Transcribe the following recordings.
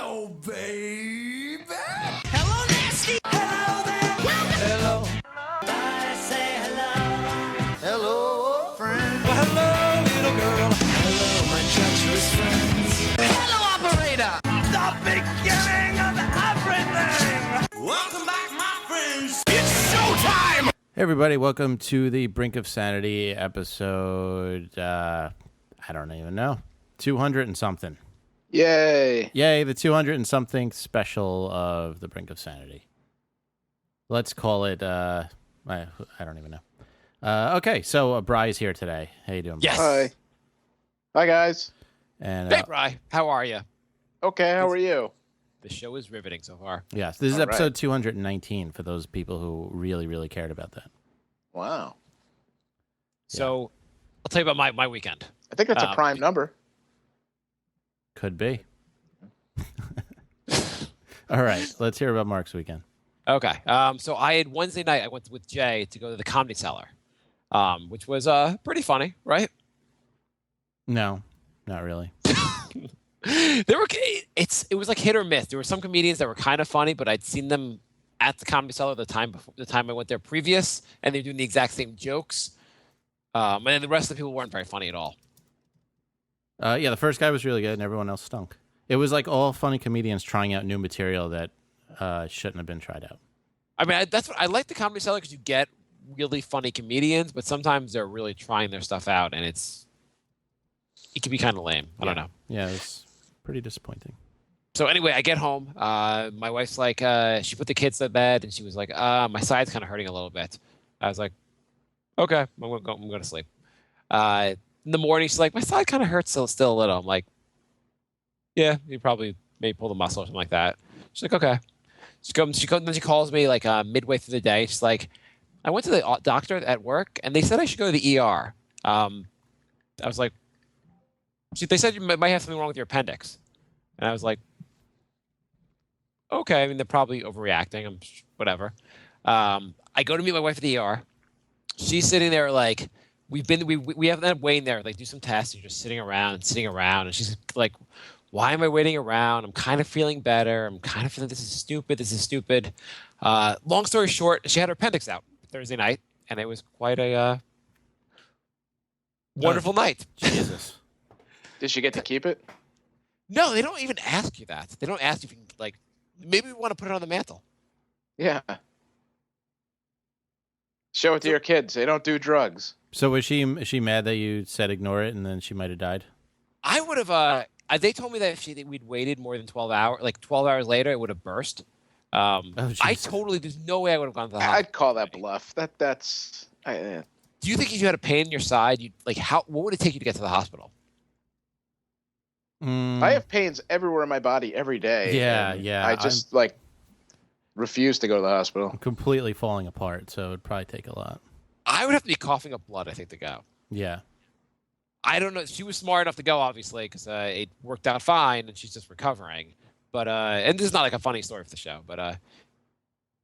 Hello, baby. Hello, nasty. Hello there. Hello. I say hello. Hello, friend. Well, hello, little girl. Hello, my treacherous friends. Hello, operator. The beginning of everything. Welcome back, my friends. It's showtime. Hey everybody, welcome to the Brink of Sanity episode, I don't even know, 200 and something. Yay. Yay, the 200 and something special of the Brink of Sanity. Let's call it, I don't even know. Okay, so Bry's here today. How you doing, Bri? Yes. Hi. Hi, guys. And, Hey, Bri. How are you? Okay, how are you? The show is riveting so far. yes, this is All right. episode 219 for those people who really, really cared about that. Wow. So I'll tell you about my weekend. I think that's a prime number. Could be. All right, let's hear about Mark's weekend. Okay. So I had Wednesday night, I went with Jay to go to the Comedy Cellar, which was pretty funny, right? No, not really. It was like hit or miss. There were some comedians that were kind of funny, but I'd seen them at the Comedy Cellar the time I went there previous, and they were doing the exact same jokes. And then the rest of the people weren't very funny at all. Yeah, the first guy was really good, and everyone else stunk. It was like all funny comedians trying out new material that shouldn't have been tried out. I mean, that's what I like the Comedy Cellar, because you get really funny comedians, but sometimes they're really trying their stuff out, and it can be kind of lame. I don't know. Yeah, it was pretty disappointing. So anyway, I get home. My wife's like, she put the kids to bed, and she was like, my side's kind of hurting a little bit. I was like, okay, I'm going to sleep. In the morning, she's like, my side kind of hurts still a little. I'm like, yeah, you probably may pull the muscle or something like that. She's like, okay. Then she calls me like midway through the day. She's like, I went to the doctor at work, and they said I should go to the ER. I was like, they said you might have something wrong with your appendix. And I was like, okay. I mean, they're probably overreacting. Whatever. I go to meet my wife at the ER. She's sitting there like, we haven't had Wayne there, like do some tests. You're just sitting around. And she's like, why am I waiting around? I'm kind of feeling better. I'm kind of feeling this is stupid. Long story short, she had her appendix out Thursday night, and it was quite a wonderful night. Jesus. Did she get to keep it? No, they don't even ask you that. They don't ask you if you can, like, maybe we want to put it on the mantle. Yeah. Show it to your kids. They don't do drugs. So is she mad that you said ignore it and then she might have died? I would have. They told me that if we'd waited more than 12 hours, like 12 hours later, it would have burst. There's no way I would have gone to the hospital. I'd call that bluff. Do you think if you had a pain in your side, what would it take you to get to the hospital? I have pains everywhere in my body every day. Yeah. I just refuse to go to the hospital. I'm completely falling apart, so it'd probably take a lot. I would have to be coughing up blood, I think, to go. Yeah. I don't know. She was smart enough to go, obviously, because it worked out fine, and she's just recovering. But and this is not like a funny story for the show, but I was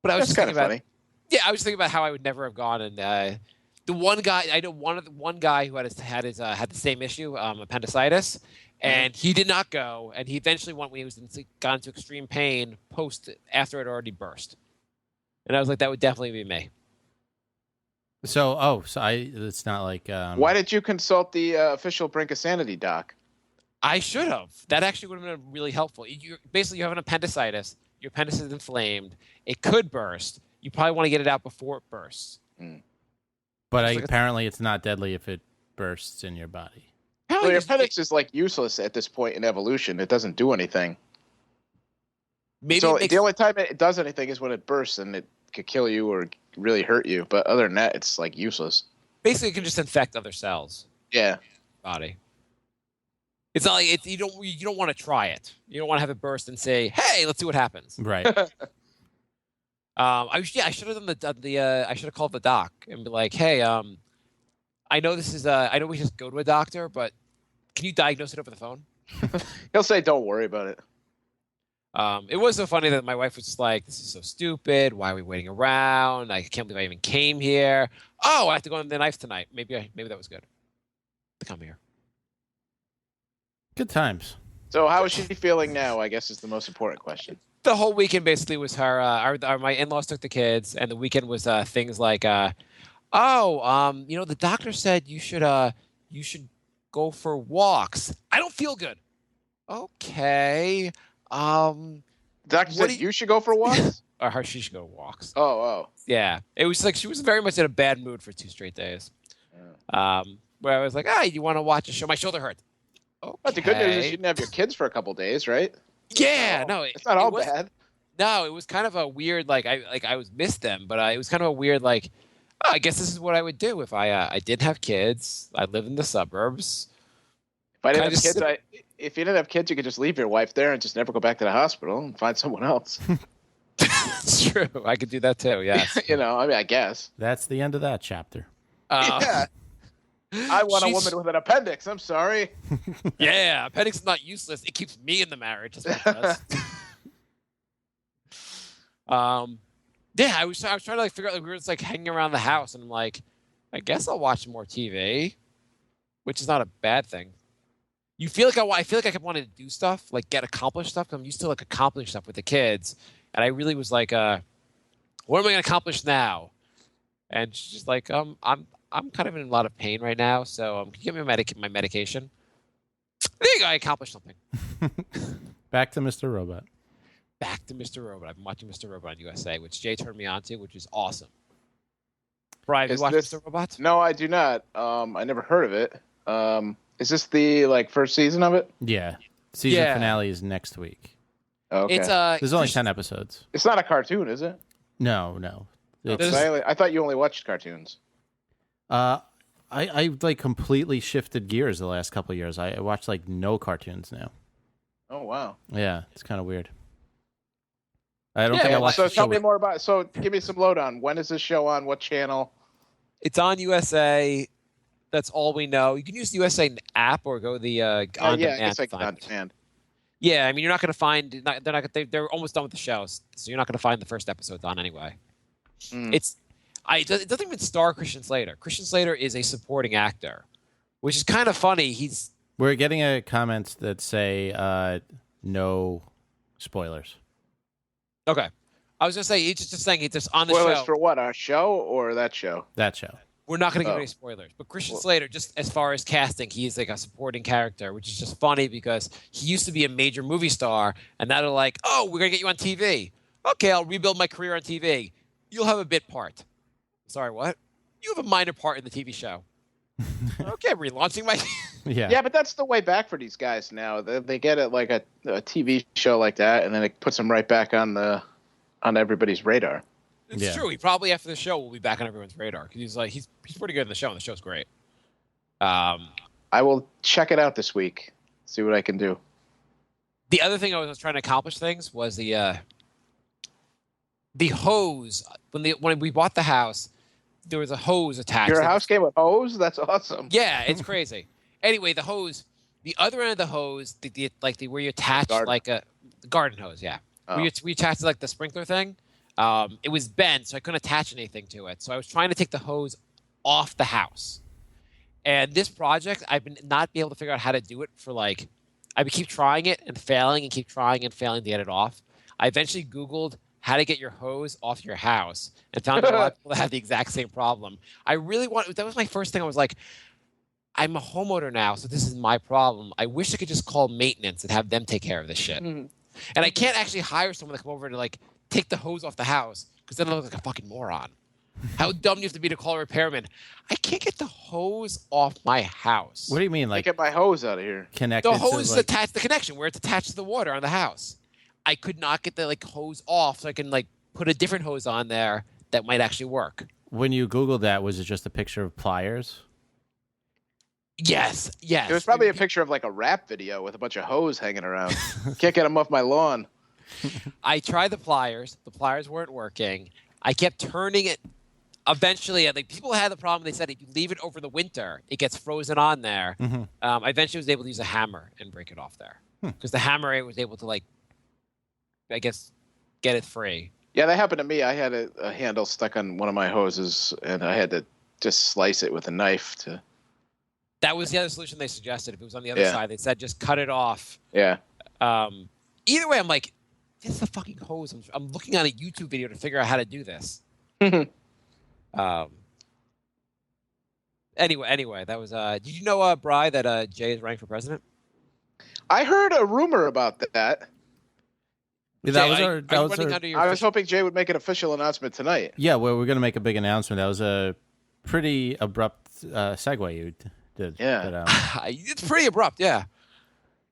That's just kind thinking of about. funny. Yeah, I was thinking about how I would never have gone, and the one guy I know, one guy who had the same issue, appendicitis, and he did not go, and he eventually went when he got into extreme pain after it already burst, and I was like, that would definitely be me. So it's not like Why did you consult the official Brink of Sanity doc? I should have. That actually would have been really helpful. You have an appendicitis. Your appendix is inflamed. It could burst. You probably want to get it out before it bursts. But apparently it's not deadly if it bursts in your body. Well, your appendix is like useless at this point in evolution. It doesn't do anything. The only time it does anything is when it bursts, and it could kill you or really hurt you. But other than that, it's like useless. Basically, it can just infect other cells. Yeah. Body. It's not like you don't want to try it. You don't want to have it burst and say, "Hey, let's see what happens." Right. I should have done I should have called the doc and be like, "Hey, I know this is I know we just go to a doctor, but can you diagnose it over the phone?" He'll say, "Don't worry about it." It was so funny that my wife was just like, "This is so stupid. Why are we waiting around? I can't believe I even came here. Oh, I have to go on the knife tonight. Maybe that was good to come here." Good times. So how is she feeling now? I guess is the most important question. The whole weekend basically was her. My in-laws took the kids, and the weekend was things like, the doctor said you should go for walks. I don't feel good. Okay. The doctor said you should go for walks. Or she should go walks. Oh. Yeah, it was like she was very much in a bad mood for 2 straight days. Where I was like, you want to watch a show? My shoulder hurt. Okay. But the good news is you didn't have your kids for a couple days, right? Yeah, no, it's not all bad. No, it was kind of a weird I was missed them, but it was kind of a weird I guess this is what I would do if I didn't have kids. I live in the suburbs. If I didn't have kids, if you didn't have kids, you could just leave your wife there and just never go back to the hospital and find someone else. It's true. I could do that too. Yes. I guess That's the end of that chapter. Yeah. I want a woman with an appendix. I'm sorry. Yeah, appendix is not useless. It keeps me in the marriage. That's what it does. I was trying to figure out we were just hanging around the house, and I'm like, I guess I'll watch more TV, which is not a bad thing. I feel like I kept wanting to do stuff, get accomplished stuff. I'm used to accomplish stuff with the kids, and I really was like, what am I going to accomplish now? And she's just like, I'm kind of in a lot of pain right now, so can you give me my medication? There you go. I accomplished something. Back to Mr. Robot. Back to Mr. Robot. I've been watching Mr. Robot on USA, which Jay turned me on to, which is awesome. Brian, have you watched Mr. Robot? No, I do not. I never heard of it. Is this the first season of it? Yeah. Season finale is next week. Okay. There's only 10 episodes. It's not a cartoon, is it? No. I thought you only watched cartoons. I completely shifted gears the last couple of years. I watch no cartoons now. Oh wow. Yeah, it's kind of weird. I don't think I watched. So tell me more about. So give me some lowdown. When is this show on? What channel? It's on USA. That's all we know. You can use the USA app or go the on demand. I guess I can on demand. Yeah, I mean you're not going to find. They're almost done with the show, so you're not going to find the first episodes on anyway. It doesn't even star Christian Slater. Christian Slater is a supporting actor, which is kind of funny. We're getting comments that say no spoilers. Okay. I was going to say, he's just saying he's just on the spoilers show. For what? Our show or that show? That show. We're not going to give any spoilers. But Christian Slater, just as far as casting, he's a supporting character, which is just funny because he used to be a major movie star, and now they're like, oh, we're going to get you on TV. Okay, I'll rebuild my career on TV. You'll have a bit part. Sorry, what? You have a minor part in the TV show. Okay, relaunching my... Yeah, but that's the way back for these guys now. They get it a TV show like that, and then it puts them right back on everybody's radar. It's true. He probably after the show will be back on everyone's radar because he's pretty good in the show, and the show's great. I will check it out this week. See what I can do. The other thing I was trying to accomplish was the hose. When we bought the house, there was a hose attached. Your house came with hose? That's awesome. Yeah, it's crazy. Anyway, the hose, the other end of the hose, where you attach a garden hose, yeah. Oh. Where we attach the sprinkler thing. It was bent, so I couldn't attach anything to it. So I was trying to take the hose off the house. And this project, I've been not be able to figure out how to do it for I would keep trying it and failing and keep trying and failing to get it off. I eventually Googled how to get your hose off your house and found out a lot of people have the exact same problem. That was my first thing. I was like, I'm a homeowner now, so this is my problem. I wish I could just call maintenance and have them take care of this shit. Mm-hmm. And I can't actually hire someone to come over to take the hose off the house because then I look like a fucking moron. How dumb do you have to be to call a repairman? I can't get the hose off my house. What do you mean? Get my hose out of here. Connected the hose is attached, the connection where it's attached to the water on the house. I could not get the hose off so I can put a different hose on there that might actually work. When you Googled that, was it just a picture of pliers? Yes. It was probably a picture of a rap video with a bunch of hose hanging around. Can't get them off my lawn. I tried the pliers. The pliers weren't working. I kept turning it. Eventually, people had the problem. They said if you leave it over the winter, it gets frozen on there. Mm-hmm. I eventually was able to use a hammer and break it off there because the hammer was able to I guess get it free. Yeah, that happened to me. I had a handle stuck on one of my hoses, and I had to just slice it with a knife to That was the other solution they suggested. If it was on the other Yeah. side, they said just cut it off. Yeah. Either way, I'm like, this is a fucking hose. I'm looking at a YouTube video to figure out how to do this. Anyway, that was. Did you know, Bri, that Jay is running for president? I heard a rumor about that. I was hoping Jay would make an official announcement tonight. Yeah, well, we're going to make a big announcement. That was a pretty abrupt segue you did. Yeah. But, it's pretty abrupt, yeah.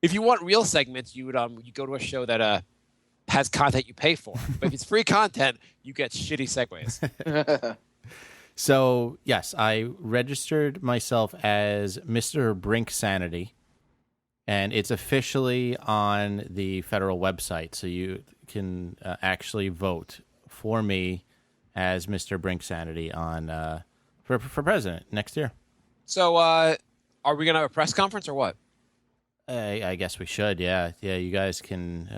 If you want real segments, you would you go to a show that has content you pay for. But if it's free content, you get shitty segues. So, yes, I registered myself as Mr. Brink Sanity, and it's officially on the federal website, so you can actually vote for me as Mr. Brink Sanity on for president next year. So, are we going to have a press conference or what? I guess we should, yeah. Yeah, you guys can,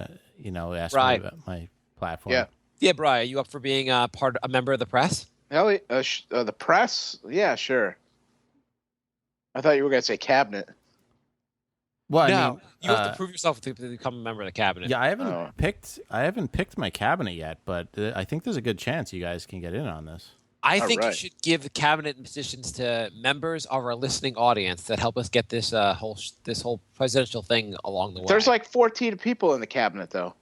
ask Right. me about my platform. Yeah. Yeah, Brian, are you up for being a member of the press? Hell, the press? Yeah, sure. I thought you were going to say cabinet. Well, No, I mean, you have to prove yourself to become a member of the cabinet. yeah, I haven't picked my cabinet yet, but I think there's a good chance you guys can get in on this. I think you right. should give the cabinet positions to members of our listening audience that help us get this whole presidential thing along the way. There's like 14 people in the cabinet, though.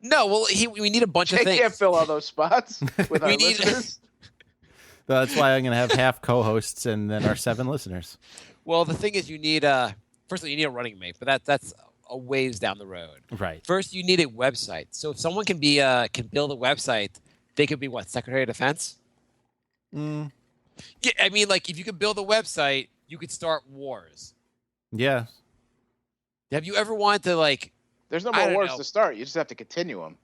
No, well, we need a bunch of They things. can't fill all those spots with our We need- listeners. That's why I'm going to have half co-hosts and then our 7 listeners. Well, the thing is, you need first of all, you need a running mate, but that's a ways down the road. Right. First, you need a website. So if someone can build a website, they could be what, Secretary of Defense? Mm, Yeah, I mean, like if you could build a website, you could start wars. yeah. Have you ever wanted to like? There's no I more don't wars know. to start. You just have to continue them.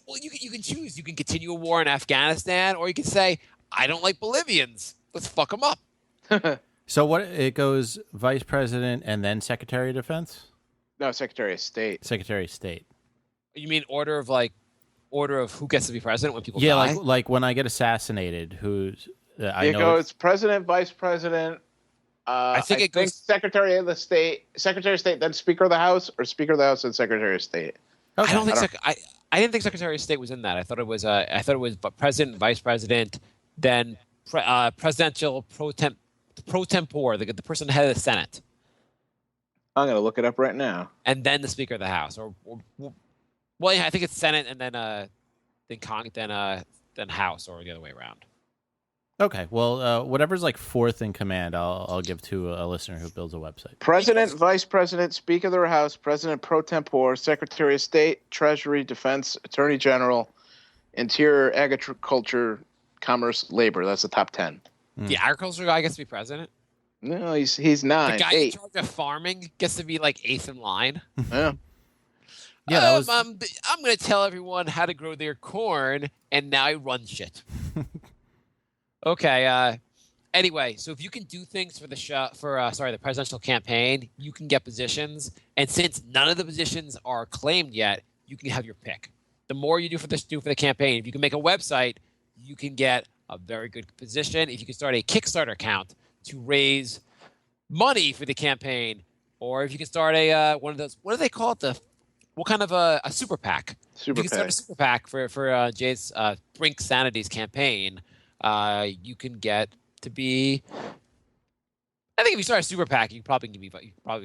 Well, you can choose. You can continue a war in Afghanistan, or you can say, I don't like Bolivians. Let's fuck them up. So what it goes vice president and then secretary of defense? No, Secretary of State. Secretary of state. You mean order of who gets to be president when people Yeah, die? like when I get assassinated, who's I It know goes president, vice president. I think it goes- Secretary of State, then Speaker of the House, or Speaker of the House and Secretary of State. Okay. I don't think I didn't think Secretary of State was in that. I thought it was president, vice president, then presidential pro tempore, the person head of the Senate, I'm going to look it up right now. and then the Speaker of the House. Well, yeah, I think it's Senate and then House, or the other way around. Okay. Well, whatever's like fourth in command, I'll give to a listener who builds a website. President, Vice President, Speaker of the House, President pro tempore, Secretary of State, Treasury, Defense, Attorney General, Interior, Agriculture, Commerce, Labor. That's the top 10. The agriculture guy gets to be president. No, he's 9. The guy in 8. charge of farming gets to be like eighth in line. Yeah. Yeah, that was I'm going to tell everyone how to grow their corn, and now I run shit. Okay. Anyway, so if you can do things for the presidential campaign, you can get positions, and since none of the positions are claimed yet, you can have your pick. The more you do for the campaign, if you can make a website, you can get a very good position. If you can start a Kickstarter account to raise money for the campaign, or if you can start a one of those, what do they call it? What kind of a super PAC? Super If you can start a super PAC for Jay's Brink Sanity's campaign. You can get to be. I think if you start a super PAC, you probably can be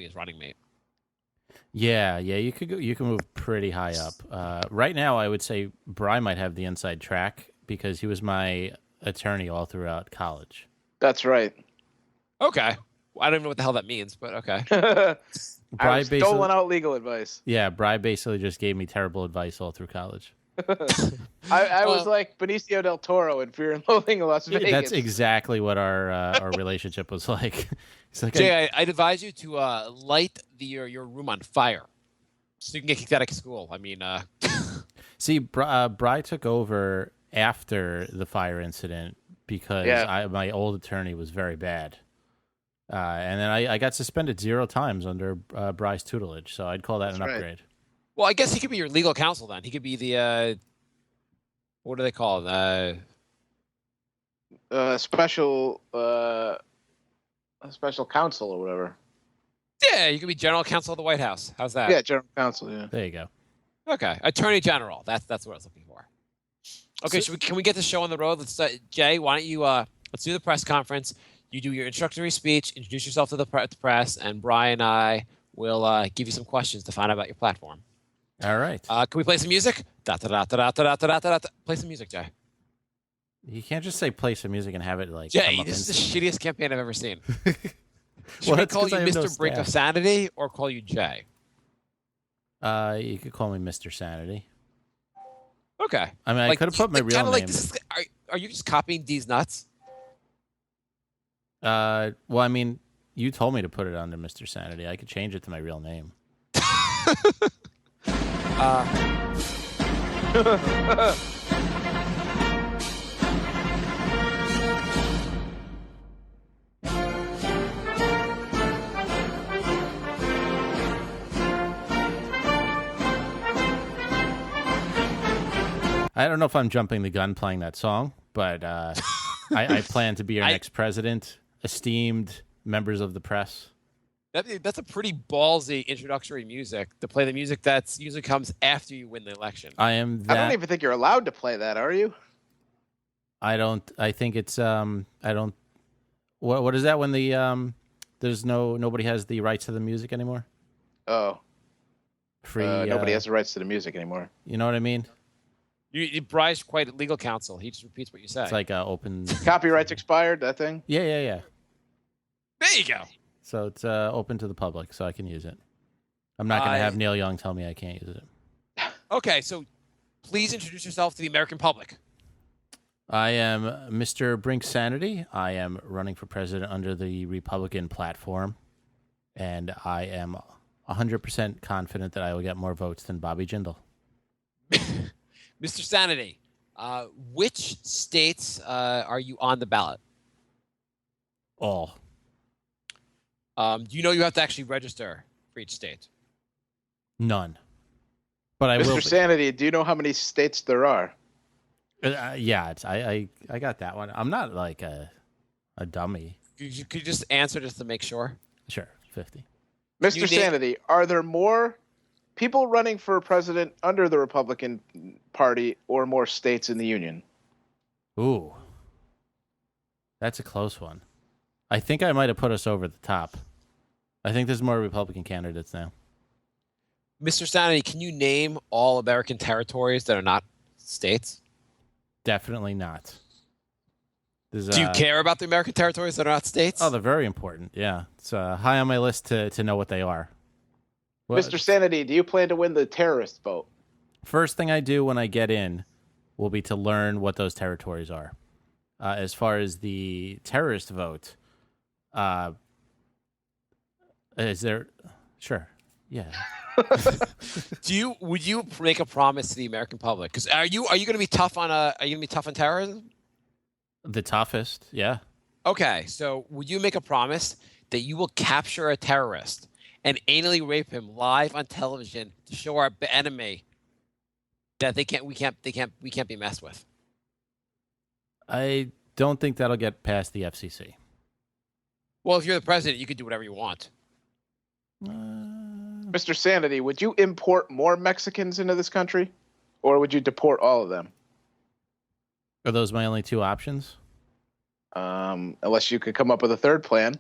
his running mate. Yeah, you could go, you can move pretty high up. Right now, I would say Bry might have the inside track because he was my attorney all throughout college. That's right. Okay, I don't even know what the hell that means, but okay. I was doling out legal advice. Yeah, Bry basically just gave me terrible advice all through college. I was like Benicio del Toro in Fear and Loathing in Las Vegas. That's exactly what our relationship was like. He's like, Jay, I'd advise you to light your room on fire so you can get kicked out of school. I mean, see, Bry took over after the fire incident because my old attorney was very bad. And then I got suspended 0 times under Bry's tutelage, so I'd call that an upgrade. Well, I guess he could be your legal counsel then. He could be the what do they call it? Special a special counsel or whatever. Yeah, you could be general counsel of the White House. How's that? Yeah, general counsel. Yeah. There you go. Okay, attorney general. That's what I was looking for. Okay, can we get the show on the road? Let's Jay, why don't you let's do the press conference. You do your introductory speech, introduce yourself to the press, and Brian and I will give you some questions to find out about your platform. All right. Can we play some music? Da da da da da da da da da. Play some music, Jay. You can't just say play some music and have it like. Jay, come up this is the instantly. shittiest campaign I've ever seen. Well, Should we that's call 'cause you I have no Mr. Brink of staff. Sanity or call you Jay? You could call me Mr. Sanity. Okay. I mean, I could have put my real kinda name. This is, are you just copying D's nuts? Well, I mean, you told me to put it under Mr. Sanity. I could change it to my real name. I don't know if I'm jumping the gun playing that song, but I plan to be your next president, esteemed members of the press. That's a pretty ballsy introductory music to play the music that usually comes after you win the election. I am that. I don't even think you're allowed to play that, are you? I don't. I think it's. I don't. What is that when the there's nobody has the rights to the music anymore? Oh, Free. nobody has the rights to the music anymore. You know what I mean? Bry's quite legal counsel. He just repeats what you say. It's like open. Copyrights expired. That thing. Yeah. There you go. So it's open to the public, so I can use it. I'm not going to have Neil Young tell me I can't use it. Okay, so please introduce yourself to the American public. I am Mr. Brink Sanity. I am running for president under the Republican platform, and I am 100% confident that I will get more votes than Bobby Jindal. Mr. Sanity, which states are you on the ballot? All. Do you know you have to actually register for each state? None. But I will. Mr. Sanity, do you know how many states there are? Yeah, I got that one. I'm not like a dummy. Could you just answer just to make sure? Sure, 50. Mr. Sanity, are there more people running for president under the Republican Party or more states in the Union? Ooh. That's a close one. I think I might have put us over the top. I think there's more Republican candidates now. Mr. Sanity, can you name all American territories that are not states? Definitely not. There's, Do you care about the American territories that are not states? Oh, they're very important. Yeah. It's high on my list to know what they are. Well, Mr. Sanity, do you plan to win the terrorist vote? First thing I do when I get in will be to learn what those territories are. As far as the terrorist vote, is there? Sure. Yeah. Would you make a promise to the American public? Because are you going to be tough on terrorism? The toughest. Yeah. Okay, so would you make a promise that you will capture a terrorist and anally rape him live on television to show our enemy that we can't be messed with? I don't think that'll get past the FCC. Well, if you're the president, you can do whatever you want. Mr. Sanity, would you import more Mexicans into this country, or would you deport all of them? Are those my only two options? Unless you could come up with a third plan.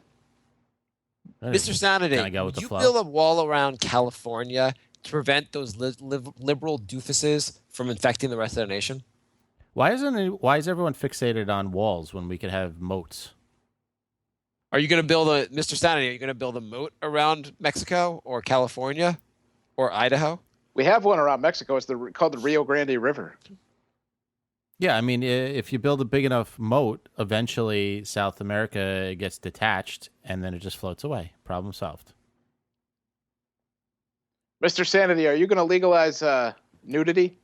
Mr. Sanity, Go with would the you flow. build a wall around California to prevent those liberal doofuses from infecting the rest of the nation? Why is everyone fixated on walls when we could have moats? Are you going to build Mr. Sanity, are you going to build a moat around Mexico or California or Idaho? We have one around Mexico. It's called the Rio Grande River. Yeah, I mean, if you build a big enough moat, eventually South America gets detached, and then it just floats away. Problem solved. Mr. Sanity, are you going to legalize nudity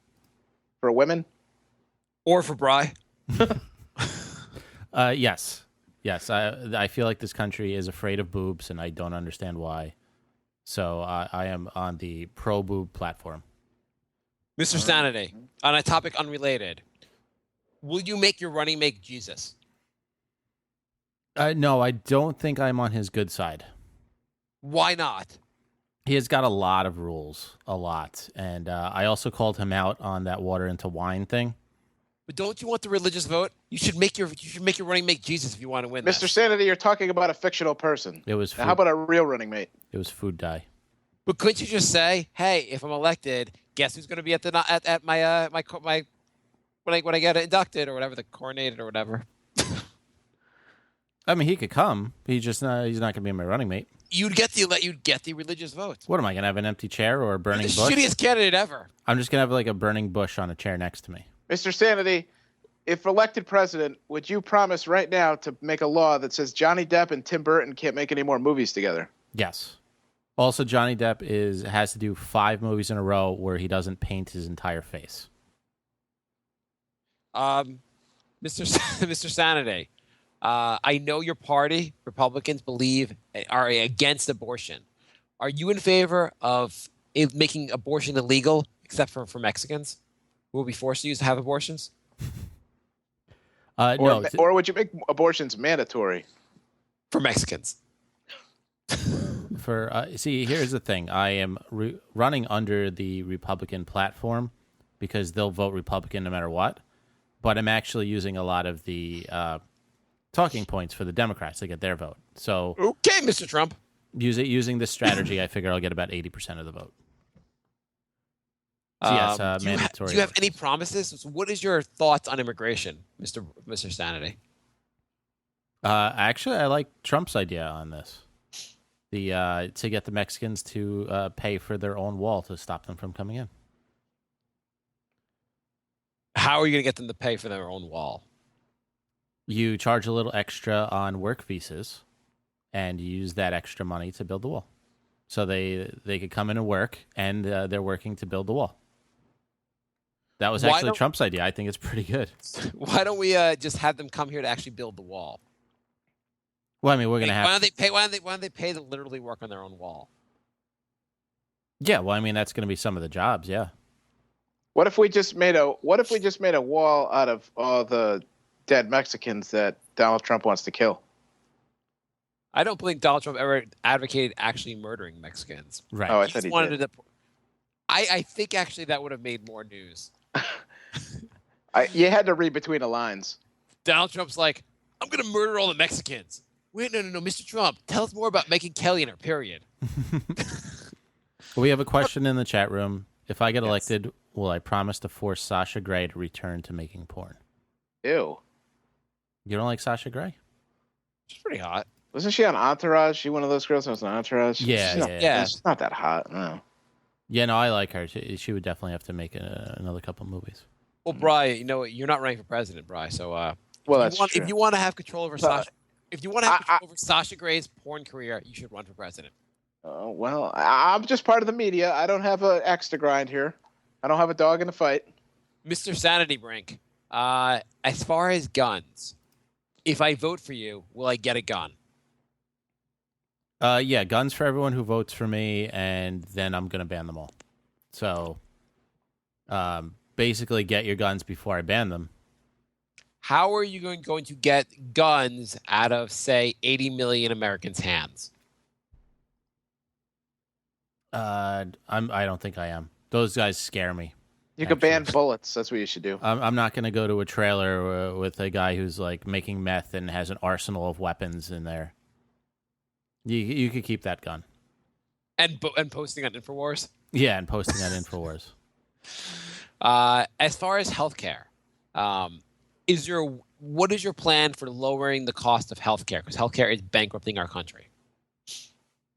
for women? Or for Bry? Yes. Yes, I feel like this country is afraid of boobs, and I don't understand why. So I am on the pro-boob platform. Mr. Sanity, on a topic unrelated, will you make your running mate Jesus? No, I don't think I'm on his good side. Why not? He has got a lot of rules, a lot. And I also called him out on that water into wine thing. But don't you want the religious vote? You should make your running mate Jesus if you want to win. Mr. This. Sanity, you're talking about a fictional person. It was Now, how about a real running mate? It was food dye. But couldn't you just say, "Hey, if I'm elected, guess who's going to be at my when I get inducted or whatever, the coronated or whatever." I mean, he could come. He's not going to be my running mate. You'd get the religious vote. What am I going to have, an empty chair or a burning You're the bush? shittiest candidate ever. I'm just going to have like a burning bush on a chair next to me. Mr. Sanity, if elected president, would you promise right now to make a law that says Johnny Depp and Tim Burton can't make any more movies together? Yes. Also, Johnny Depp has to do 5 movies in a row where he doesn't paint his entire face. Mr. Mr. Sanity, I know your party, Republicans, are against abortion. Are you in favor of making abortion illegal, except for Mexicans who will be forced to have abortions? Or would you make abortions mandatory? For Mexicans. See, here's the thing. I am running under the Republican platform because they'll vote Republican no matter what. But I'm actually using a lot of the talking points for the Democrats to get their vote. So, okay, Mr. Trump. Using this strategy, I figure I'll get about 80% of the vote. So yes, mandatory. Do you have any promises? So what is your thoughts on immigration, Mr. Sanity? Actually, I like Trump's idea on this. To get the Mexicans to pay for their own wall to stop them from coming in. How are you going to get them to pay for their own wall? You charge a little extra on work visas, and you use that extra money to build the wall. So they could come in and work, and they're working to build the wall. That was actually Trump's idea. I think it's pretty good. Why don't we just have them come here to actually build the wall? Well, I mean, we're going to have. Why don't they pay to literally work on their own wall? Yeah, well, I mean, that's going to be some of the jobs. Yeah. What if we just made a wall out of all the dead Mexicans that Donald Trump wants to kill? I don't think Donald Trump ever advocated actually murdering Mexicans. Right. Oh, I thought he did. I think actually that would have made more news. You had to read between the lines. Donald Trump's like, I'm going to murder all the Mexicans. Wait, no, Mr. Trump, tell us more about Megyn Kelly and her period. We have a question in the chat room. If I get elected, will I promise to force Sasha Grey to return to making porn? Ew. You don't like Sasha Grey? She's pretty hot. Wasn't she on Entourage? She one of those girls that was on Entourage? Yeah. She's not that hot. No. Yeah, no, I like her. She would definitely have to make another couple movies. Well, Bri, you know what? You're not running for president, Bri. So, if you want to have control over Sasha Grey's porn career, you should run for president. Well, I'm just part of the media. I don't have an axe to grind here. I don't have a dog in the fight. Mr. Sanity Brink, as far as guns, if I vote for you, will I get a gun? Yeah, guns for everyone who votes for me, and then I'm going to ban them all. So, basically, get your guns before I ban them. How are you going to get guns out of, say, 80 million Americans' hands? I don't think I am. Those guys scare me. You could ban bullets. That's what you should do. I'm not going to go to a trailer with a guy who's like making meth and has an arsenal of weapons in there. You could keep that gun. And posting on InfoWars? Yeah, and posting on InfoWars. As far as healthcare, what is your plan for lowering the cost of healthcare? Because healthcare is bankrupting our country.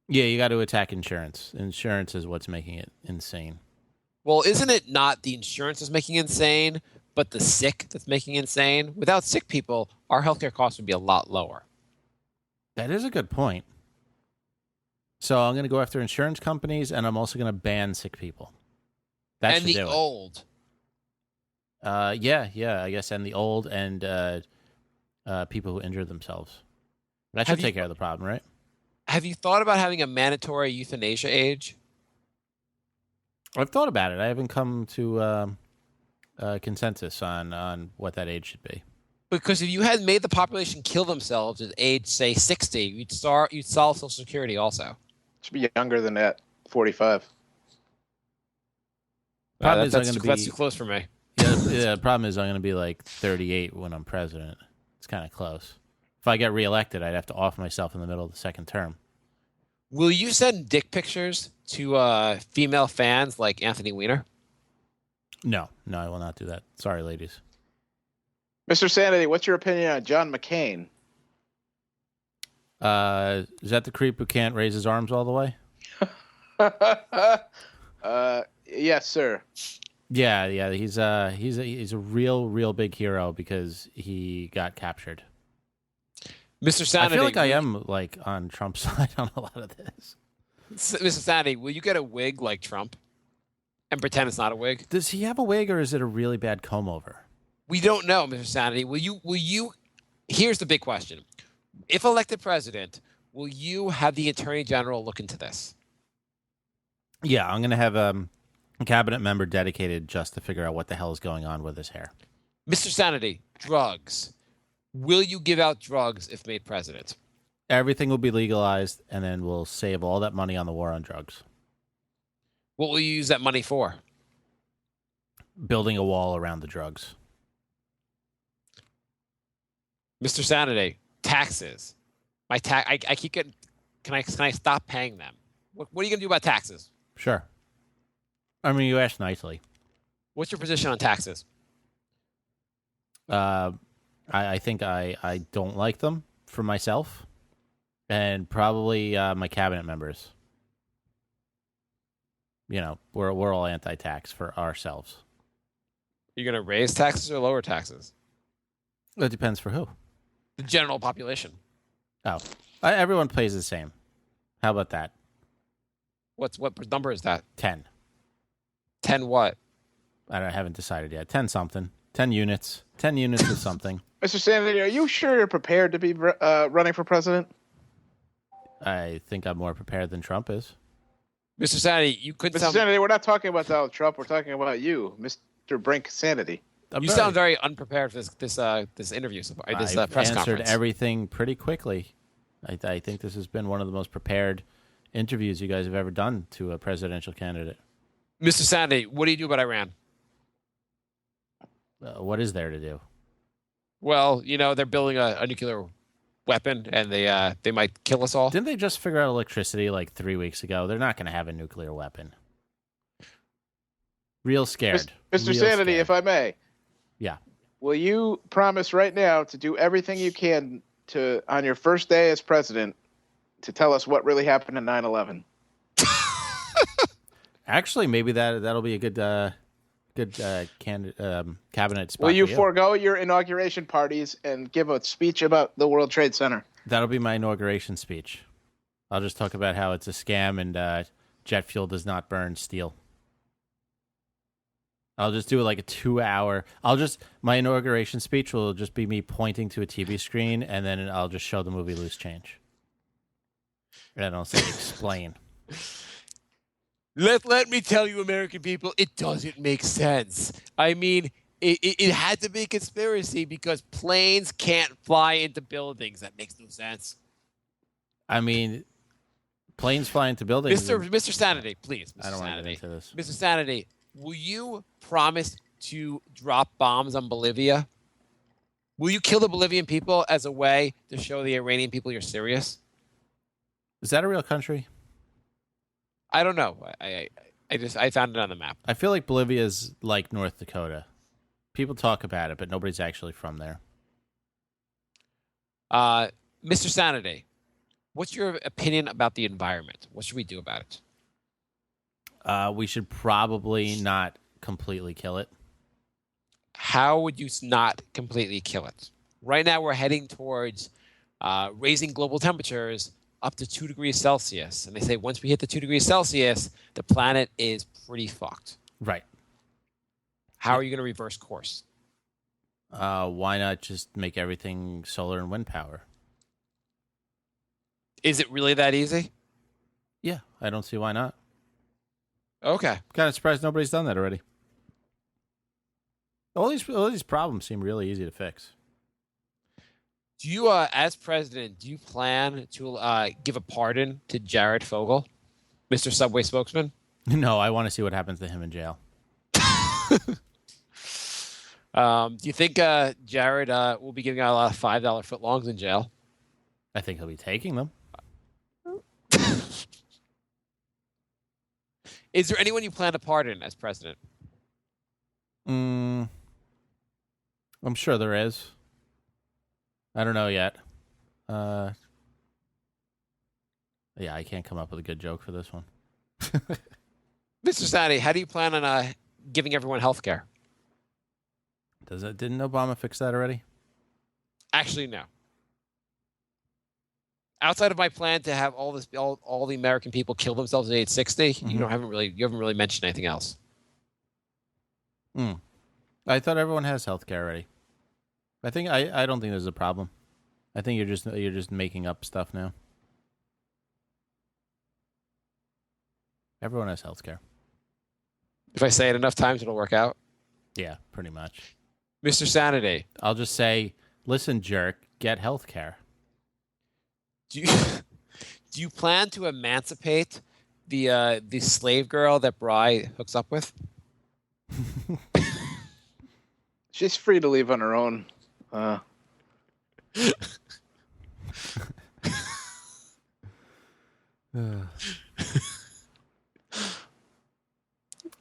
Yeah, you got to attack insurance. Insurance is what's making it insane. Well, isn't it not the insurance that's making it insane, but the sick that's making it insane? Without sick people, our healthcare costs would be a lot lower. That is a good point. So I'm going to go after insurance companies, and I'm also going to ban sick people. That and should the do old. Yeah, I guess, and the old and people who injure themselves. That should take care of the problem, right? Have you thought about having a mandatory euthanasia age? I've thought about it. I haven't come to consensus on what that age should be. Because if you had made the population kill themselves at age, say, 60, you'd solve Social Security also. Should be younger than that. 45. Problem is That's too close for me. Yeah, the problem is I'm going to be like 38 when I'm president. It's kind of close. If I get reelected, I'd have to off myself in the middle of the second term. Will you send dick pictures to female fans like Anthony Weiner? No, I will not do that. Sorry, ladies. Mr. Sanity, what's your opinion on John McCain? Is that the creep who can't raise his arms all the way? Yes, sir. Yeah. He's a real big hero because he got captured. Mr. Sanity, I feel like I am like on Trump's side on a lot of this. Mr. Sanity, will you get a wig like Trump and pretend it's not a wig? Does he have a wig or is it a really bad comb over? We don't know, Mr. Sanity. Will you? Here's the big question: if elected president, will you have the Attorney General look into this? Yeah, I'm gonna have a cabinet member dedicated just to figure out what the hell is going on with his hair. Mr. Sanity, drugs. Will you give out drugs if made president? Everything will be legalized, and then we'll save all that money on the war on drugs. What will you use that money for? Building a wall around the drugs. Mr. Sanity, taxes. I keep getting. Can I stop paying them? What are you going to do about taxes? Sure. I mean, you asked nicely. What's your position on taxes? I think I don't like them for myself, and probably my cabinet members. You know, we're all anti-tax for ourselves. You're going to raise taxes or lower taxes? It depends for who. The general population. Oh, everyone pays the same. How about that? What number is that? 10. 10 what? I haven't decided yet. 10 something. 10 units. 10 units of something. Mr. Sanity, are you sure you're prepared to be running for president? I think I'm more prepared than Trump is. Mr. Sanity, you could Mr. sound... Sanity, we're not talking about Donald Trump. We're talking about you, Mr. Brink Sanity. You sound very unprepared for this interview, this press I've answered conference. everything pretty quickly. I think this has been one of the most prepared interviews you guys have ever done to a presidential candidate. Mr. Sanity, what do you do about Iran? What is there to do? Well, you know, they're building a nuclear weapon, and they might kill us all. Didn't they just figure out electricity like 3 weeks ago? They're not going to have a nuclear weapon. Real scared. Mr. Real Sanity, scared. if I may. Yeah. Will you promise right now to do everything you can to, on your first day as president, to tell us what really happened in 9/11? Actually, maybe that'll be a good cabinet spot. Will you for forego your inauguration parties and give a speech about the World Trade Center? That'll be my inauguration speech. I'll just talk about how it's a scam and jet fuel does not burn steel. I'll just do like a 2-hour. My inauguration speech will just be me pointing to a TV screen, and then I'll just show the movie Loose Change. And I'll say explain. Let me tell you, American people, it doesn't make sense. I mean, it had to be a conspiracy because planes can't fly into buildings. That makes no sense. I mean, planes fly into buildings. Mr. Sanity, please. Mr. I don't want to Sanity. get into this. Mr. Sanity, will you promise to drop bombs on Bolivia? Will you kill the Bolivian people as a way to show the Iranian people you're serious? Is that a real country? I don't know. I found it on the map. I feel like Bolivia is like North Dakota. People talk about it, but nobody's actually from there. Mr. Sanity, what's your opinion about the environment? What should we do about it? We should probably not completely kill it. How would you not completely kill it? Right now, we're heading towards raising global temperatures up to 2 degrees Celsius. And they say once we hit the 2 degrees Celsius, the planet is pretty fucked. Right. How are you going to reverse course? Why not just make everything solar and wind power? Is it really that easy? Yeah, I don't see why not. Okay. Kind of surprised nobody's done that already. All these problems seem really easy to fix. Do you, as president, do you plan to give a pardon to Jared Fogle, Mr. Subway spokesman? No, I want to see what happens to him in jail. Do you think Jared will be giving out a lot of $5 footlongs in jail? I think he'll be taking them. Is there anyone you plan to pardon as president? I'm sure there is. I don't know yet. Yeah, I can't come up with a good joke for this one. Mr. Sadi, how do you plan on giving everyone health care? Didn't Obama fix that already? Actually, no. Outside of my plan to have all the American people kill themselves at age 60, you haven't really mentioned anything else. I thought everyone has health care already. I don't think there's a problem. I think you're just making up stuff now. Everyone has health care. If I say it enough times, it'll work out. Yeah, pretty much. Mr. Sanity. I'll just say, listen, jerk, get health care. Do you plan to emancipate the slave girl that Bri hooks up with? She's free to leave on her own.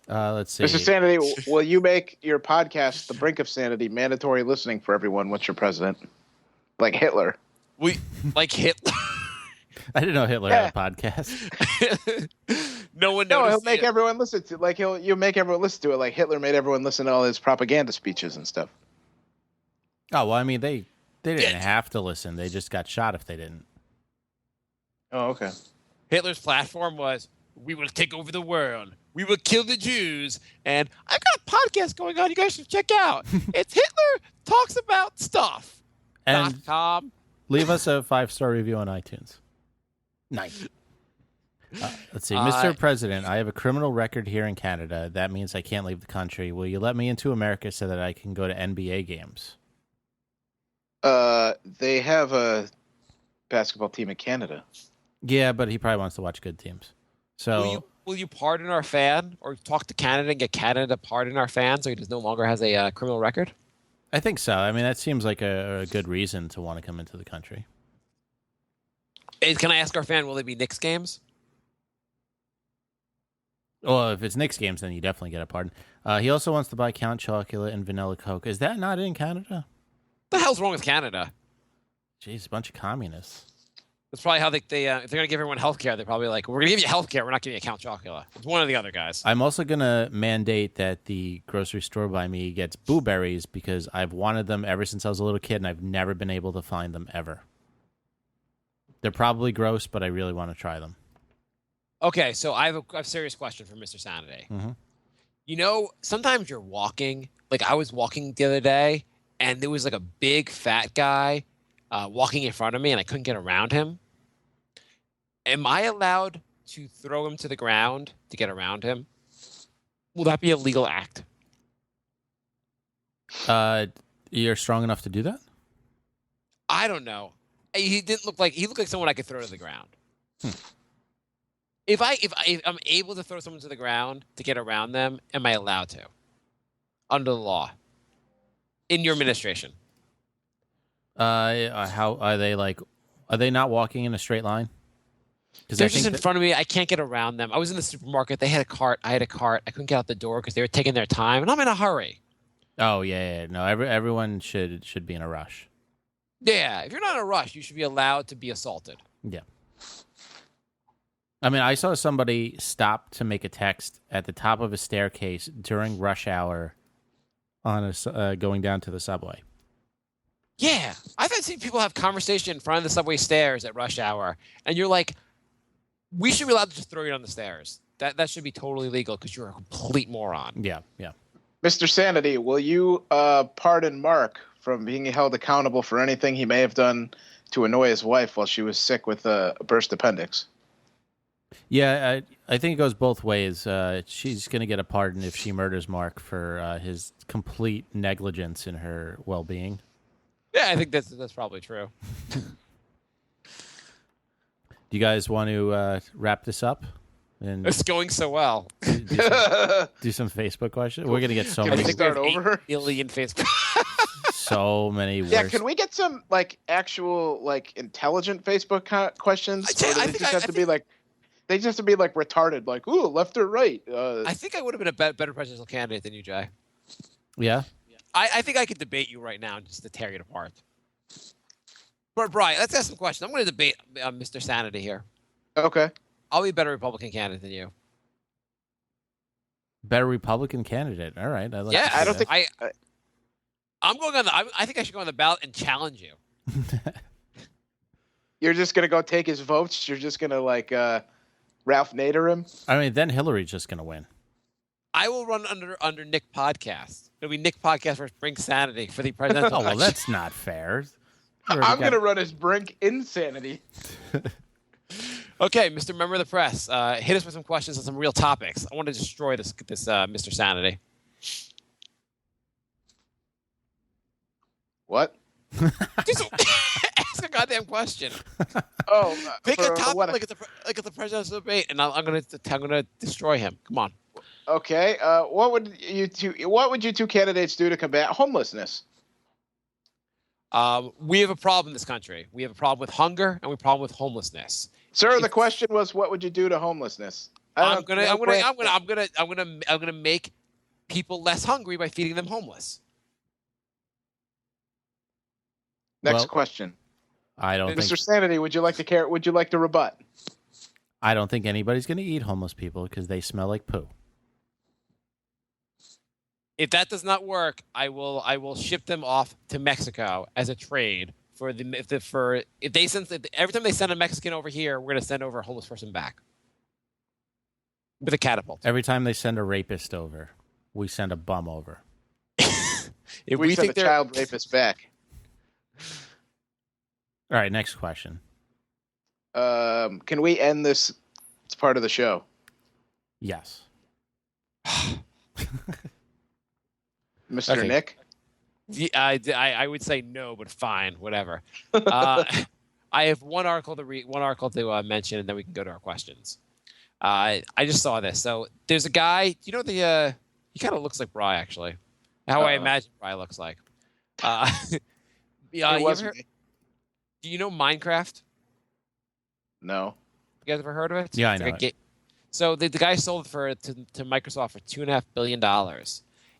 Let's see. Mr. Sanity, will you make your podcast, The Brink of Sanity, mandatory listening for everyone once you're president? Like Hitler. Like Hitler. I didn't know Hitler had a podcast. No one No, noticed. he'll make everyone listen to you'll make everyone listen to it like Hitler made everyone listen to all his propaganda speeches and stuff. Oh, well, I mean, they didn't have to listen. They just got shot if they didn't. Oh, okay. Hitler's platform was, we will take over the world. We will kill the Jews. And I've got a podcast going on you guys should check out. It's Hitler Talks About Stuff. And .com. leave us a 5-star review on iTunes. Nice. Let's see. Mr. President, I have a criminal record here in Canada. That means I can't leave the country. Will you let me into America so that I can go to NBA games? They have a basketball team in Canada. Yeah, but he probably wants to watch good teams. So Will you pardon our fan or talk to Canada and get Canada to pardon our fan so he just no longer has a criminal record? I think so. I mean, that seems like a good reason to want to come into the country. Can I ask our fan, will they be Knicks games? Well, if it's Knicks games, then you definitely get a pardon. He also wants to buy Count Chocolate and Vanilla Coke. Is that not in Canada? What the hell's wrong with Canada? Jeez, a bunch of communists. That's probably how if they're going to give everyone health care, they're probably like, we're going to give you health care, we're not giving you Count Chocula. It's one of the other guys. I'm also going to mandate that the grocery store by me gets Boo Berries because I've wanted them ever since I was a little kid, and I've never been able to find them ever. They're probably gross, but I really want to try them. Okay, so I have a serious question for Mr. Sanity. Mm-hmm. You know, sometimes you're walking. Like, I was walking the other day, and there was like a big fat guy walking in front of me, and I couldn't get around him. Am I allowed to throw him to the ground to get around him? Will that be a legal act? You're strong enough to do that? I don't know. He looked like someone I could throw to the ground. If I'm able to throw someone to the ground to get around them, am I allowed to? Under the law. In your administration. How are they like? Are they not walking in a straight line? They're just in front of me. I can't get around them. I was in the supermarket. They had a cart. I had a cart. I couldn't get out the door because they were taking their time, and I'm in a hurry. Oh yeah. No, everyone should be in a rush. Yeah, if you're not in a rush, you should be allowed to be assaulted. Yeah. I mean, I saw somebody stop to make a text at the top of a staircase during rush hour on going down to the subway. Yeah, I've seen people have conversation in front of the subway stairs at rush hour, and you're like, we should be allowed to just throw you on the stairs. That should be totally legal because you're a complete moron. Yeah. Mr. Sanity, will you pardon Mark from being held accountable for anything he may have done to annoy his wife while she was sick with a burst appendix? Yeah, I think it goes both ways. She's going to get a pardon if she murders Mark for his complete negligence in her well-being. Yeah, I think that's probably true. Do you guys want to wrap this up? And It's going so well. do some Facebook questions. We're gonna get so Can many, we start over? 8 million Facebook. so many words. Yeah, can we get some like actual like intelligent Facebook questions? I tell you, Or do I they think just I- have I to think- be like they just have to be like retarded, like ooh, left or right. I think I would have been a better presidential candidate than you, Jay. Yeah. I think I could debate you right now just to tear you apart. But Brian, let's ask some questions. I'm going to debate Mr. Sanity here. Okay. I'll be a better Republican candidate than you. Better Republican candidate. All right. I'd like Yeah, to see I don't that. think I'm going on the. I think I should go on the ballot and challenge you. you're just gonna go take his votes. You're just gonna like Ralph Nader him. I mean, then Hillary's just gonna win. I will run under Nick Podcast. It'll be Nick Podcast versus Brink Sanity for the presidential. Oh well, election. that's not fair. You already I'm got- gonna run his Brink insanity. Okay, Mr. Member of the Press, hit us with some questions on some real topics. I want to destroy this Mr. Sanity. What? Just ask a goddamn question. Oh, Pick a for topic what? like at the presidential debate, and I'm gonna destroy him. Come on. Okay. What would you two candidates do to combat homelessness? We have a problem in this country. We have a problem with hunger, and we have a problem with homelessness. Sir, the question was, what would you do to homelessness? I'm gonna make people less hungry by feeding them homeless. Next Well, question, I don't Mr. think. Sanity. Would you like to rebut? I don't think anybody's gonna eat homeless people because they smell like poo. If that does not work, I will ship them off to Mexico as a trade for if they send every time they send a Mexican over here, we're gonna send over a homeless person back with a catapult. Every time they send a rapist over, we send a bum over. If We send think a they're child rapist back. All right, next question. Can we end this? It's part of the show. Yes. Mr. Okay. Nick. I would say no, but fine, whatever. I have one article to mention, and then we can go to our questions. I just saw this. So there's a guy. You know he kind of looks like Bry actually. How I imagine Bry looks like. Yeah, It you ever wasn't heard- me. do you know Minecraft? No. You guys ever heard of it? Yeah, I It's know like a it. ga- So the guy sold it to Microsoft for $2.5 billion.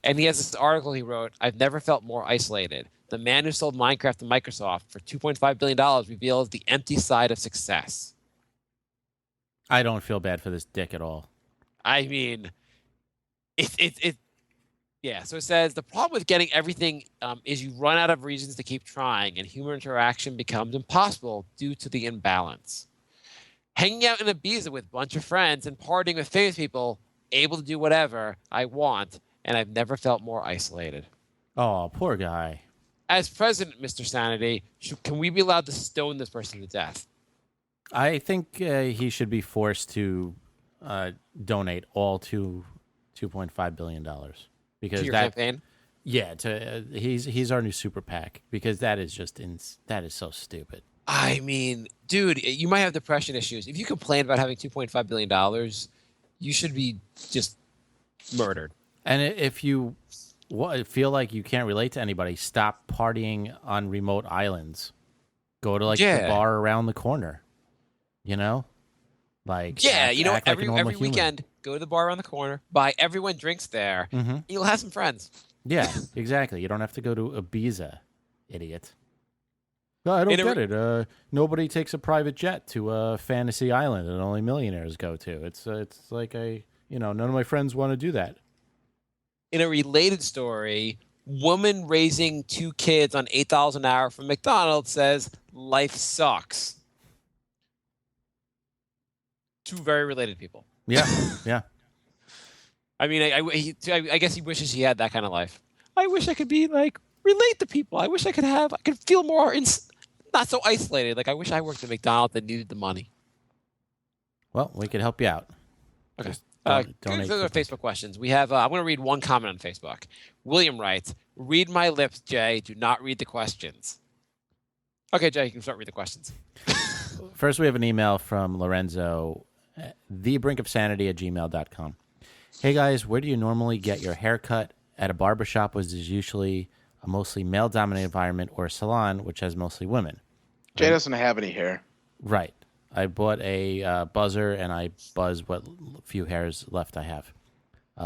And he has this article he wrote, I've never felt more isolated. The man who sold Minecraft to Microsoft for $2.5 billion reveals the empty side of success. I don't feel bad for this dick at all. I mean, yeah. So it says the problem with getting everything is you run out of reasons to keep trying, and human interaction becomes impossible due to the imbalance. Hanging out in Ibiza with a bunch of friends and partying with famous people, able to do whatever I want, and I've never felt more isolated. Oh, poor guy. As president, Mr. Sanity, can we be allowed to stone this person to death? I think he should be forced to donate all $2.5 billion because To your that campaign? yeah to he's our new super PAC because that is that is so stupid. I mean, dude, you might have depression issues. If you complain about having $2.5 billion, you should be just murdered. And if you feel like you can't relate to anybody, stop partying on remote islands. Go to the bar around the corner. You know, like Yeah, act like a every normal human. weekend, go to the bar around the corner, buy everyone drinks there, and you'll have some friends. Yeah, exactly. You don't have to go to Ibiza, idiot. No, I don't In a get it. Nobody takes a private jet to a fantasy island that only millionaires go to. It's like none of my friends want to do that. In a related story, woman raising 2 kids on $8 an hour from McDonald's says life sucks. 2 very related people. Yeah, yeah. I mean, I guess he wishes he had that kind of life. I wish I could be relate to people. I wish I could feel more not so isolated. Like I wish I worked at McDonald's and needed the money. Well, we could help you out. Okay. Just Good donate for the something. Facebook questions. We have. I'm going to read one comment on Facebook. William writes, "Read my lips, Jay. Do not read the questions." Okay, Jay, you can start reading the questions. First, we have an email from Lorenzo, thebrinkofsanity@gmail.com. Hey, guys, where do you normally get your hair cut? At a barbershop, which is usually a mostly male-dominated environment, or a salon, which has mostly women. Jay doesn't have any hair. Right. I bought a buzzer, and I buzz what few hairs left I have.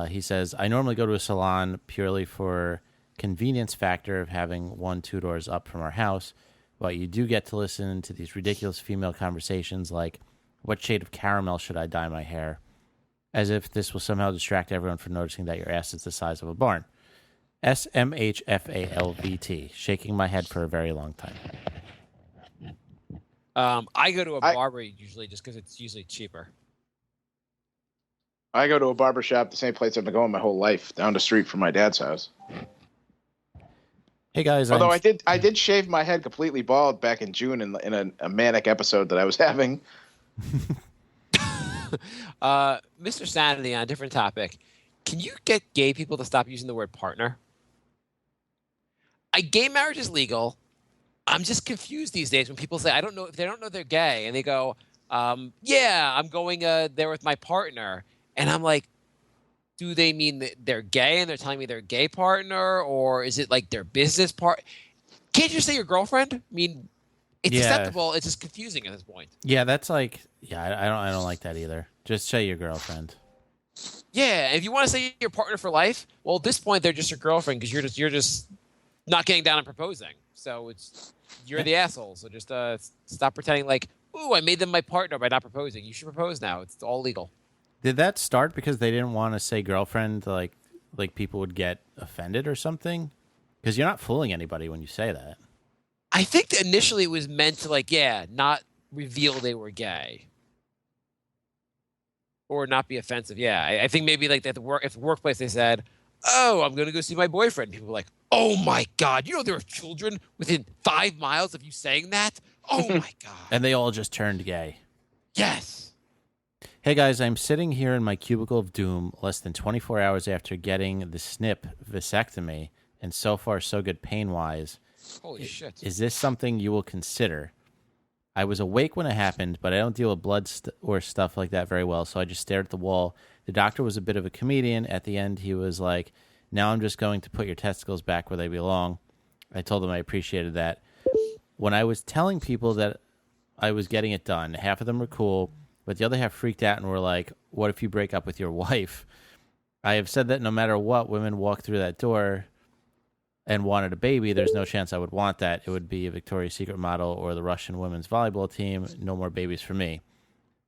He says, I normally go to a salon purely for convenience factor of having 1-2 doors up from our house, but you do get to listen to these ridiculous female conversations like, what shade of caramel should I dye my hair? As if this will somehow distract everyone from noticing that your ass is the size of a barn. SMHFALVT, shaking my head for a very long time. I go to a barber usually just because it's usually cheaper. I go to a barbershop, the same place I've been going my whole life, down the street from my dad's house. Hey guys, although I did shave my head completely bald back in June in a manic episode that I was having. Mr. Sanity, on a different topic, can you get gay people to stop using the word partner? Gay marriage is legal. I'm just confused these days when people say, I don't know, if they don't know they're gay, and they go, yeah, I'm going there with my partner. And I'm like, do they mean that they're gay and they're telling me they're a gay partner, or is it like their business part? Can't you just say your girlfriend? I mean, it's acceptable. It's just confusing at this point. Yeah, that's like, I don't like that either. Just say your girlfriend. Yeah, and if you want to say your partner for life, well, at this point they're just your girlfriend because you're just not getting down and proposing. So you're the asshole. So just stop pretending like, ooh, I made them my partner by not proposing. You should propose now. It's all legal. Did that start because they didn't want to say girlfriend, like people would get offended or something? Because you're not fooling anybody when you say that. I think that initially it was meant to not reveal they were gay. Or not be offensive. Yeah, I think maybe like at the workplace they said, oh, I'm going to go see my boyfriend. People were like, oh my God, you know there are children within 5 miles of you saying that? Oh my God. And they all just turned gay. Yes. Hey guys, I'm sitting here in my cubicle of doom less than 24 hours after getting the snip vasectomy, and so far so good pain-wise. Holy shit. Is this something you will consider? I was awake when it happened, but I don't deal with blood or stuff like that very well, so I just stared at the wall. The doctor was a bit of a comedian. At the end, he was like, now I'm just going to put your testicles back where they belong. I told him I appreciated that. When I was telling people that I was getting it done, half of them were cool, but the other half freaked out and were like, what if you break up with your wife? I have said that no matter what, women walk through that door and wanted a baby, there's no chance I would want that. It would be a Victoria's Secret model or the Russian women's volleyball team. No more babies for me.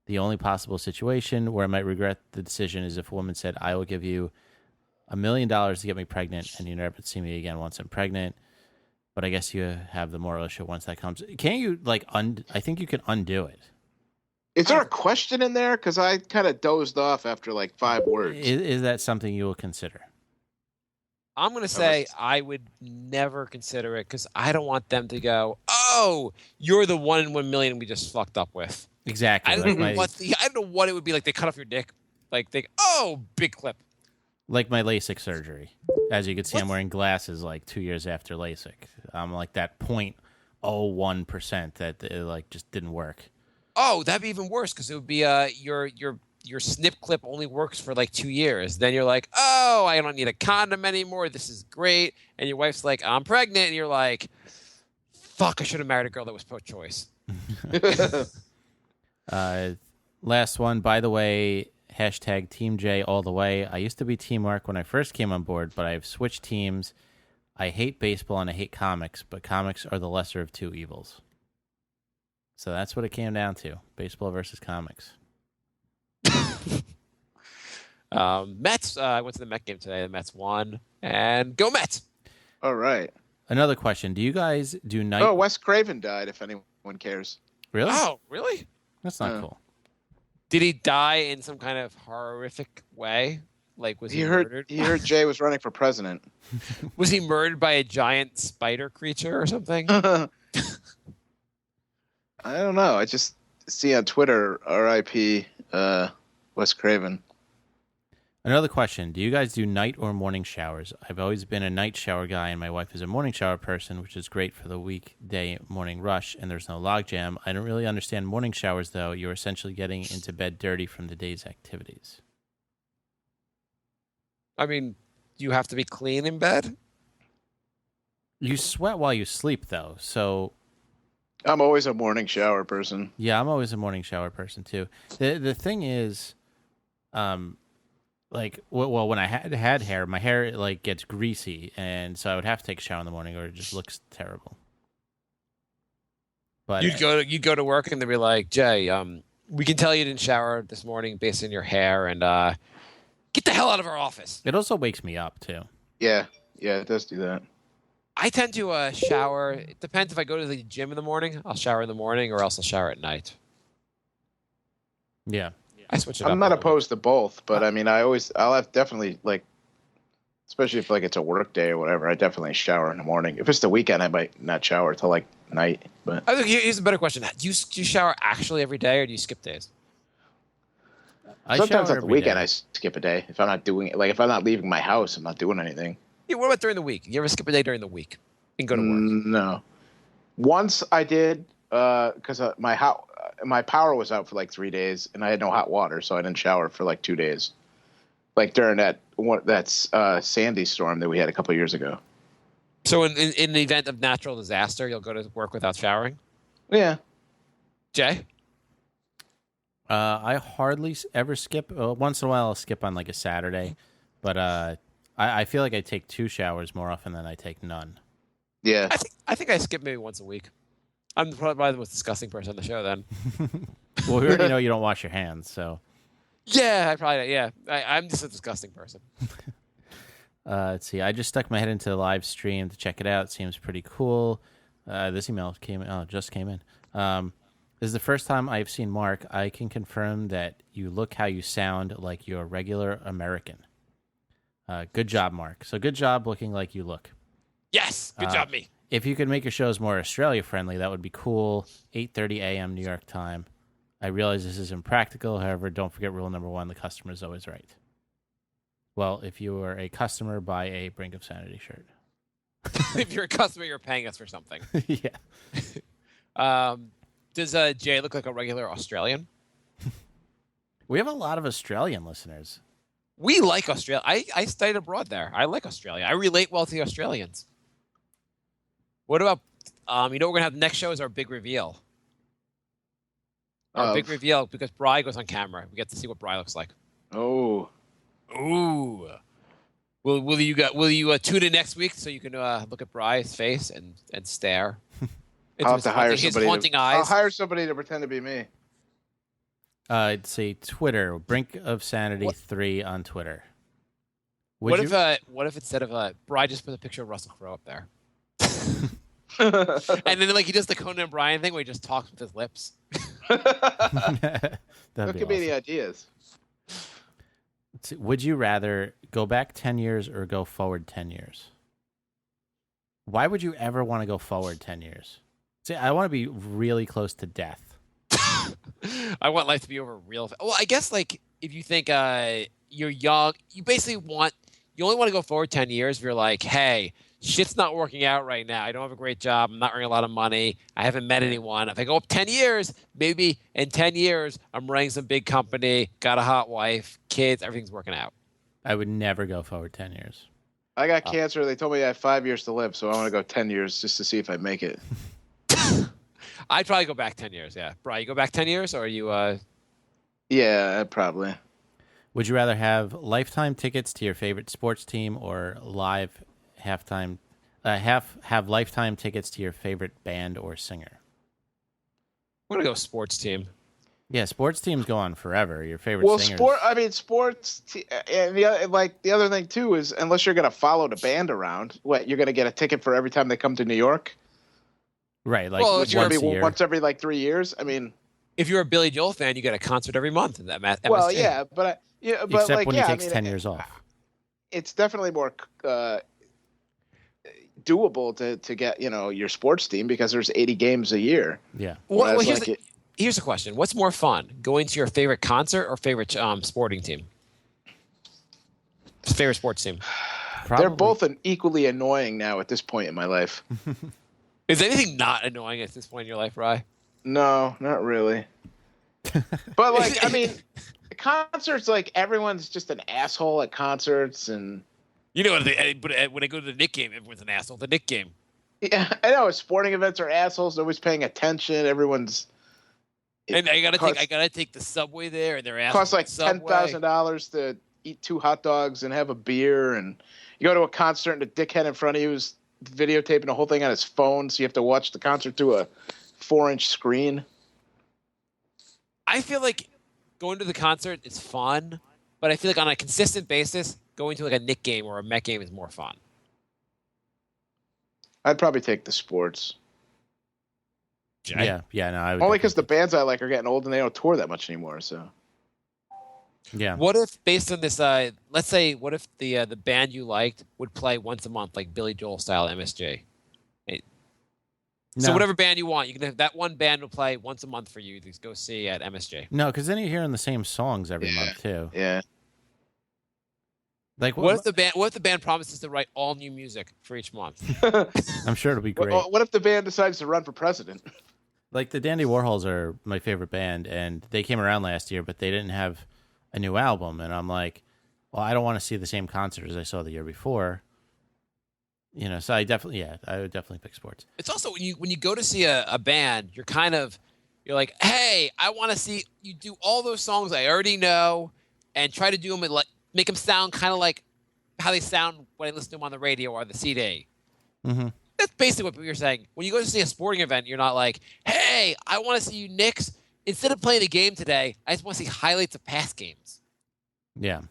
The only possible situation where I might regret the decision is if a woman said, I will give you $1 million to get me pregnant and you never see me again once I'm pregnant. But I guess you have the moral issue once that comes. Can't you, I think you can undo it. Is there a question in there? Because I kind of dozed off after like 5 words. Is that something you will consider? I'm going to say I would never consider it because I don't want them to go, oh, you're the 1 in 1 million we just fucked up with. Exactly. I don't know what it would be like. They cut off your dick. Like, oh, big clip. Like my LASIK surgery. As you can see, I'm wearing glasses like 2 years after LASIK. I'm like that 0.01% that it just didn't work. Oh, that'd be even worse because it would be your snip clip only works for like 2 years. Then you're like, oh, I don't need a condom anymore. This is great. And your wife's like, I'm pregnant. And you're like, fuck, I should have married a girl that was pro-choice. Last one, by the way, hashtag Team J all the way. I used to be Team Mark when I first came on board, but I've switched teams. I hate baseball and I hate comics, but comics are the lesser of two evils. So that's what it came down to, baseball versus comics. Mets, I went to the Met game today. The Mets won, and go Mets! All right. Another question. Do you guys do night... Oh, Wes Craven died, if anyone cares. Really? Oh, really? That's not cool. Did he die in some kind of horrific way? Like, was he murdered? He heard Jay was running for president. Was he murdered by a giant spider creature or something? I don't know. I just see on Twitter, R.I.P. Wes Craven. Another question. Do you guys do night or morning showers? I've always been a night shower guy, and my wife is a morning shower person, which is great for the weekday morning rush, and there's no logjam. I don't really understand morning showers, though. You're essentially getting into bed dirty from the day's activities. I mean, you have to be clean in bed? You sweat while you sleep, though, so... I'm always a morning shower person. Yeah, I'm always a morning shower person, too. The thing is... when I had hair, my hair like gets greasy, and so I would have to take a shower in the morning, or it just looks terrible. But You'd go to work and they'd be like, Jay, we can tell you didn't shower this morning based on your hair, and get the hell out of our office. It also wakes me up too. Yeah, it does do that. I tend to shower. It depends if I go to the gym in the morning. I'll shower in the morning, or else I'll shower at night. Yeah. I switch it up. I'm not opposed to both, but I mean, I'll have definitely like, especially if like it's a work day or whatever, I definitely shower in the morning. If it's the weekend, I might not shower till like night. But I think here's a better question: do you shower actually every day, or do you skip days? sometimes shower on the every weekend day. I skip a day if I'm not doing it. Like if I'm not leaving my house, I'm not doing anything. Yeah, what about during the week? You ever skip a day during the week and go to work? No. Once I did because my power was out for like 3 days and I had no hot water, so I didn't shower for like 2 days. Like during that Sandy storm that we had a couple of years ago. So in the event of natural disaster, you'll go to work without showering? Yeah. Jay? I hardly ever skip. Once in a while, I'll skip on like a Saturday, but I feel like I take 2 showers more often than I take none. Yeah. I think I skip maybe once a week. I'm probably the most disgusting person on the show then. Well, we already know you don't wash your hands, so. Yeah, I'm just a disgusting person. Let's see. I just stuck my head into the live stream to check it out. Seems pretty cool. This email just came in. This is the first time I've seen Mark. I can confirm that you look how you sound like you're a regular American. Good job, Mark. So good job looking like you look. Yes, good job, me. If you could make your shows more Australia-friendly, that would be cool. 8:30 a.m. New York time. I realize this is impractical. However, don't forget rule number 1, the customer is always right. Well, if you are a customer, buy a Brink of Sanity shirt. If you're a customer, you're paying us for something. Yeah. Does Jay look like a regular Australian? We have a lot of Australian listeners. We like Australia. I studied abroad there. I like Australia. I relate well to the Australians. What about, what we're going to have next show is our big reveal. Our big reveal, because Bri goes on camera. We get to see what Bri looks like. Oh. Ooh. Will you tune in next week so you can look at Bri's face and stare? I'll have to hire his somebody. haunting eyes. I'll hire somebody to pretend to be me. I'd say Twitter, Brink of Sanity 3 on Twitter. What if instead of Bri just put a picture of Russell Crowe up there? And then he does the Conan O'Brien thing where he just talks with his lips. That Could be the ideas. Would you rather go back 10 years or go forward 10 years? Why would you ever want to go forward 10 years? See, I want to be really close to death. I want life to be over real fast. Well, I guess if you think you're young, you only want to go forward 10 years if you're like, hey, shit's not working out right now. I don't have a great job. I'm not earning a lot of money. I haven't met anyone. If I go up 10 years, maybe in 10 years, I'm running some big company, got a hot wife, kids, everything's working out. I would never go forward 10 years. I got cancer. They told me I have 5 years to live, so I want to go 10 years just to see if I make it. I'd probably go back 10 years, yeah. Bri, you go back 10 years, or are you... Yeah, probably. Would you rather have lifetime tickets to your favorite sports team or have lifetime tickets to your favorite band or singer? I'm going to go sports team. Yeah, sports teams go on forever. Your favorite singers. Sports, and the other thing too is unless you're going to follow the band around, you're going to get a ticket for every time they come to New York? Right, once every 3 years. I mean, if you're a Billy Joel fan, you get a concert every month in that MSG. Well, yeah, but except when he takes 10 years off. It's definitely more doable to get your sports team because there's 80 games a year. Yeah. Well, here's the question: what's more fun, going to your favorite concert or favorite sporting team? your favorite sports team? They're both equally annoying now at this point in my life. Is anything not annoying at this point in your life, Rye? No, not really. But like, I mean, concerts, like everyone's just an asshole at concerts, and You know, but when I go to the Knick game, everyone's an asshole. The Knick game. yeah, I know sporting events are assholes. Nobody's paying attention. Everyone's And I gotta take the subway there, and they're asking. costs like $10,000 to eat 2 hot dogs and have a beer, and you go to a concert and the dickhead in front of you is videotaping the whole thing on his phone, so you have to watch the concert through a 4-inch screen. I feel like going to the concert is fun, but I feel like on a consistent basis, going to like a Knick game or a Met game is more fun. I'd probably take the sports. Yeah. No, I would Only because the bands I like are getting old and they don't tour that much anymore. So Yeah. What if, based on this, let's say, what if the band you liked would play once a month, like Billy Joel style MSG? So No. whatever band you want, you can have that one band will play once a month for you to go see at MSG. No, because then you're hearing the same songs every month too. yeah, Like What if the band promises to write all new music for each month? I'm sure it'll be great. what if the band decides to run for president? Like the Dandy Warhols are my favorite band, and they came around last year, but they didn't have a new album, and I'm like, well, I don't want to see the same concert as I saw the year before. You know, so I would definitely pick sports. It's also when you go to see a band, you're like, hey, I want to see you do all those songs I already know, and try to do them and make them sound kind of like how they sound when I listen to them on the radio or the CD. Mm-hmm. That's basically what you're saying. When you go to see a sporting event, you're not like, hey, I want to see you Knicks. Instead of playing a game today, I just want to see highlights of past games. Yeah.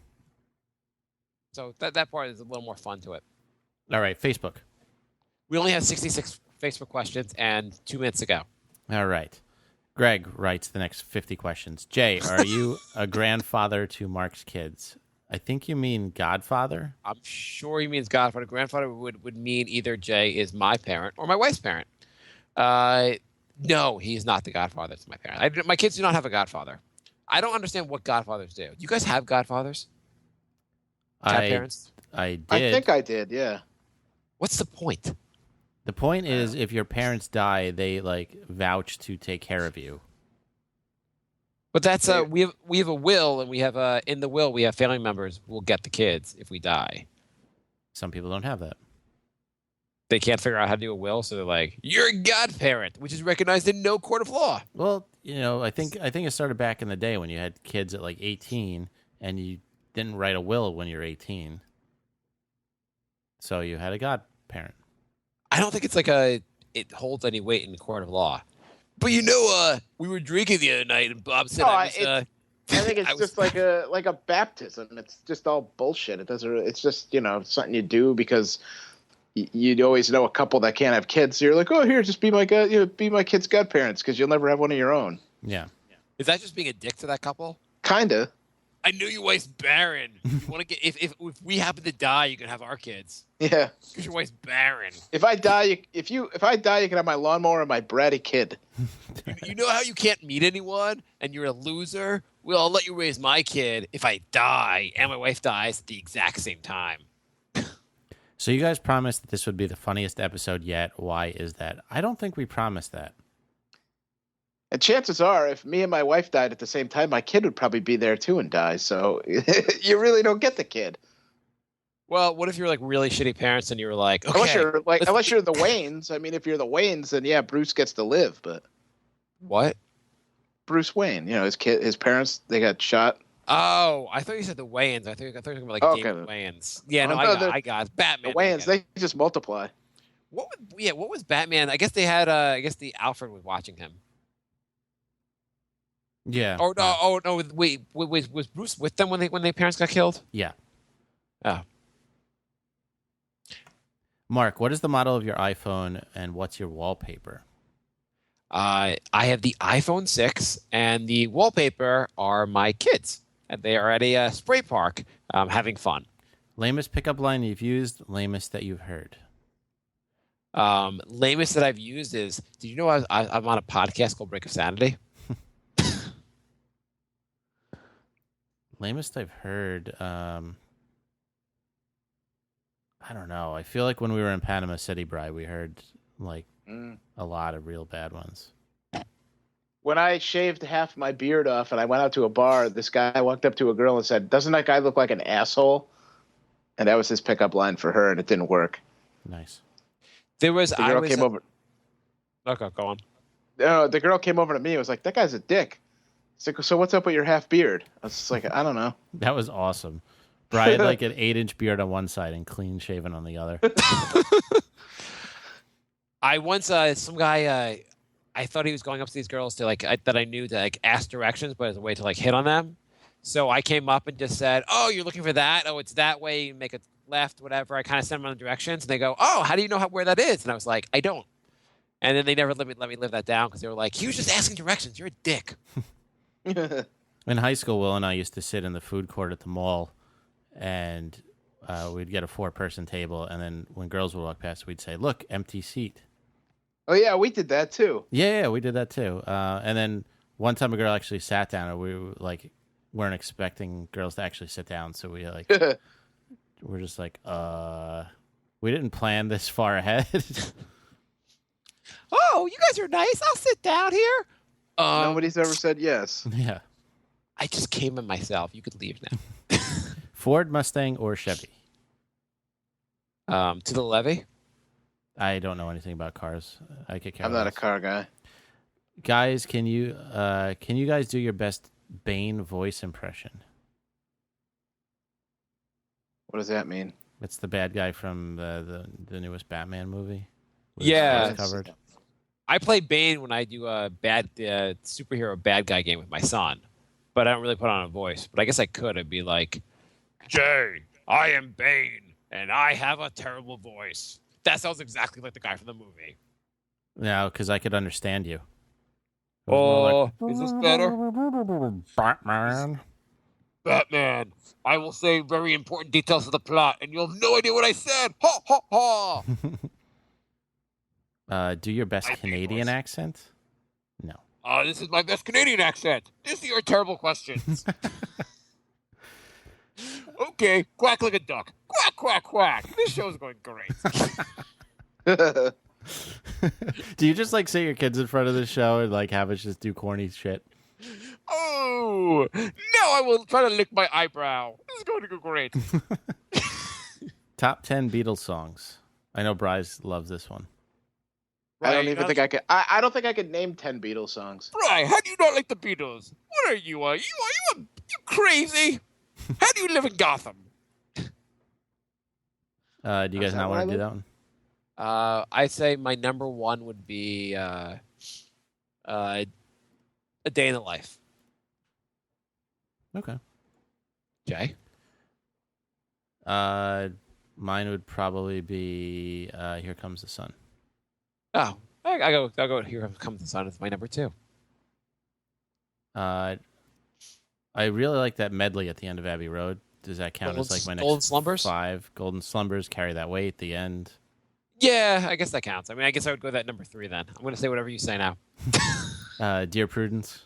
So that part is a little more fun to it. All right, Facebook. We only have 66 Facebook questions and 2 minutes to go. All right. Greg writes the next 50 questions. Jay, are you a grandfather to Mark's kids? I think you mean godfather. I'm sure he means godfather. Grandfather would mean either Jay is my parent or my wife's parent. No, he's not the godfather to my parent. My kids do not have a godfather. I don't understand what godfathers do. You guys have godfathers? Godparents? I did. I think I did. Yeah. What's the point? The point is, if your parents die, they like vouch to take care of you. But that's we have a will, and we have in the will we have family members will get the kids if we die. Some people don't have that. They can't figure out how to do a will, so they're like, "You're a godparent," which is recognized in no court of law. Well, you know, I think it started back in the day when you had kids at like 18, and you didn't write a will when you're 18, so you had a godparent. I don't think it's like it holds any weight in the court of law. But we were drinking the other night, and Bob said I think it's just like a baptism. It's just all bullshit. It doesn't. It's just something you do because you always know a couple that can't have kids. So you're like, oh, here, just be my be my kid's godparents because you'll never have one of your own. Yeah. Is that just being a dick to that couple? Kinda. I know your wife's barren. You want to get if we happen to die, you can have our kids. Yeah. Because your wife's barren. If I die, you can have my lawnmower and my bratty kid. You know how you can't meet anyone and you're a loser? Well, I'll let you raise my kid if I die and my wife dies at the exact same time. So you guys promised that this would be the funniest episode yet. Why is that? I don't think we promised that. And chances are, if me and my wife died at the same time, my kid would probably be there too and die. So you really don't get the kid. Well, what if you're like really shitty parents and you were like, okay, unless you're the Waynes. I mean, if you're the Waynes, then yeah, Bruce gets to live. But what? Bruce Wayne, his parents, they got shot. Oh, I thought you said the Wayans. I thought you were talking about like David Wayans. Yeah, no, I got it. Batman. The Wayans, they just multiply. What was Batman? I guess they had. I guess the Alfred was watching him. Yeah. Oh no! Oh no! Wait, was Bruce with them when their parents got killed? Yeah. Oh. Mark, what is the model of your iPhone and what's your wallpaper? I have the iPhone 6, and the wallpaper are my kids. And they are at a spray park having fun. Lamest pickup line you've used, lamest that you've heard. Lamest that I've used is, did you know I'm on a podcast called Break of Sanity? Lamest I've heard. I don't know. I feel like when we were in Panama City, Bri, we heard like a lot of real bad ones. When I shaved half my beard off and I went out to a bar, this guy walked up to a girl and said, "Doesn't that guy look like an asshole?" And that was his pickup line for her, and it didn't work. Nice. There was The girl came over. Okay, go on. The girl came over to me and was like, "That guy's a dick." It's like, "So what's up with your half beard?" I was just like, "I don't know." That was awesome. Bri had like an 8-inch beard on one side and clean shaven on the other. I once some guy I thought he was going up to these girls to that I knew to like ask directions, but as a way to like hit on them. So I came up and just said, "Oh, you're looking for that? Oh, it's that way. You make a left, whatever." I kind of sent them on the directions, and they go, "Oh, how do you know where that is?" And I was like, "I don't." And then they never let me live that down because they were like, "He was just asking directions. You're a dick." In high school, Will and I used to sit in the food court at the mall, and we'd get a 4-person table, and then when girls would walk past, we'd say, "Look, empty seat." Oh yeah, we did that too. Yeah, we did that too. And then one time a girl actually sat down, and we weren't expecting girls to actually sit down, so we we're just like, we didn't plan this far ahead. Oh, you guys are nice. I'll sit down here. Nobody's ever said yes. Yeah. I just came in myself. You could leave now. Ford, Mustang, or Chevy? To the levee. I don't know anything about cars. I could care I'm not a less. car guy. Guys, can you guys do your best Bane voice impression? What does that mean? It's the bad guy from the newest Batman movie. with Yeah. his face covered. I play Bane when I do a bad superhero bad guy game with my son, but I don't really put on a voice. But I guess I could. I'd be like, "Jay, I am Bane, and I have a terrible voice." That sounds exactly like the guy from the movie. No, because I could understand you. It was more Is this better? like, Batman. Batman, I will say very important details of the plot, and you'll have no idea what I said. Ha ha ha! Do your best I think Canadian voice. accent? No. This is my best Canadian accent. These are your terrible questions. Okay, quack like a duck. Quack, quack, quack. This show's going great. Do you just like sit your kids in front of the show and like have us just do corny shit? Oh, now I will try to lick my eyebrow. This is going to go great. Top 10 Beatles songs. I know Bryce loves this one. I don't even think I could. I don't think I could name 10 Beatles songs. Brian, how do you not like the Beatles? What are you? You crazy? How do you live in Gotham? Do you guys not want to do that one? I'd say my number one would be A Day in the Life. Okay. Jay? Mine would probably be Here Comes the Sun. Oh, I'll go Here Comes the Sun. It's my number two. I really like that medley at the end of Abbey Road. Does that count as like my next Golden Slumbers? 5? Golden Slumbers, Carry That Weight at the end. Yeah, I guess that counts. I mean, I guess I would go that number 3 then. I'm going to say whatever you say now. Dear Prudence.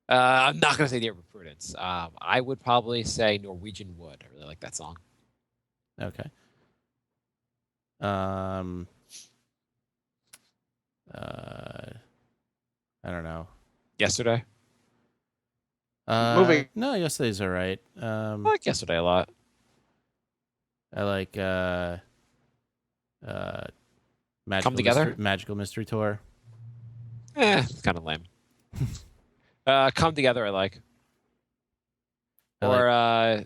I'm not going to say Dear Prudence. I would probably say Norwegian Wood. I really like that song. Okay. I don't know. Yesterday? Moving. No, Yesterday's all right. I like Yesterday a lot. I like Come Together? Magical Mystery Tour. It's kind of lame. Come Together I like. I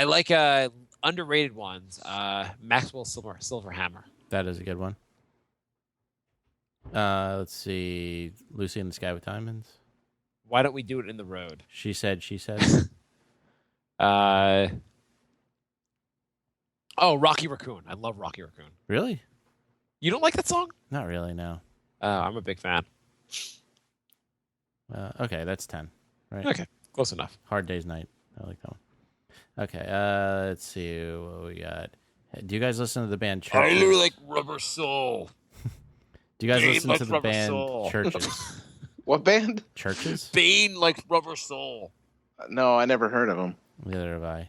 like underrated ones. Maxwell Silverhammer. That is a good one. Let's see. Lucy in the Sky with Diamonds. Why don't we do it in the road? She said. Rocky Raccoon. I love Rocky Raccoon. Really? You don't like that song? Not really, no. I'm a big fan. Okay, that's 10. Right? Okay, close enough. Hard Day's Night. I like that one. Okay, let's see what we got. Do you guys listen to the band Churches? I like Rubber Soul. Do you guys Bane listen likes to the Rubber band Soul. Churches? What band? Churches? Bane likes Rubber Soul. No, I never heard of them. Neither have I.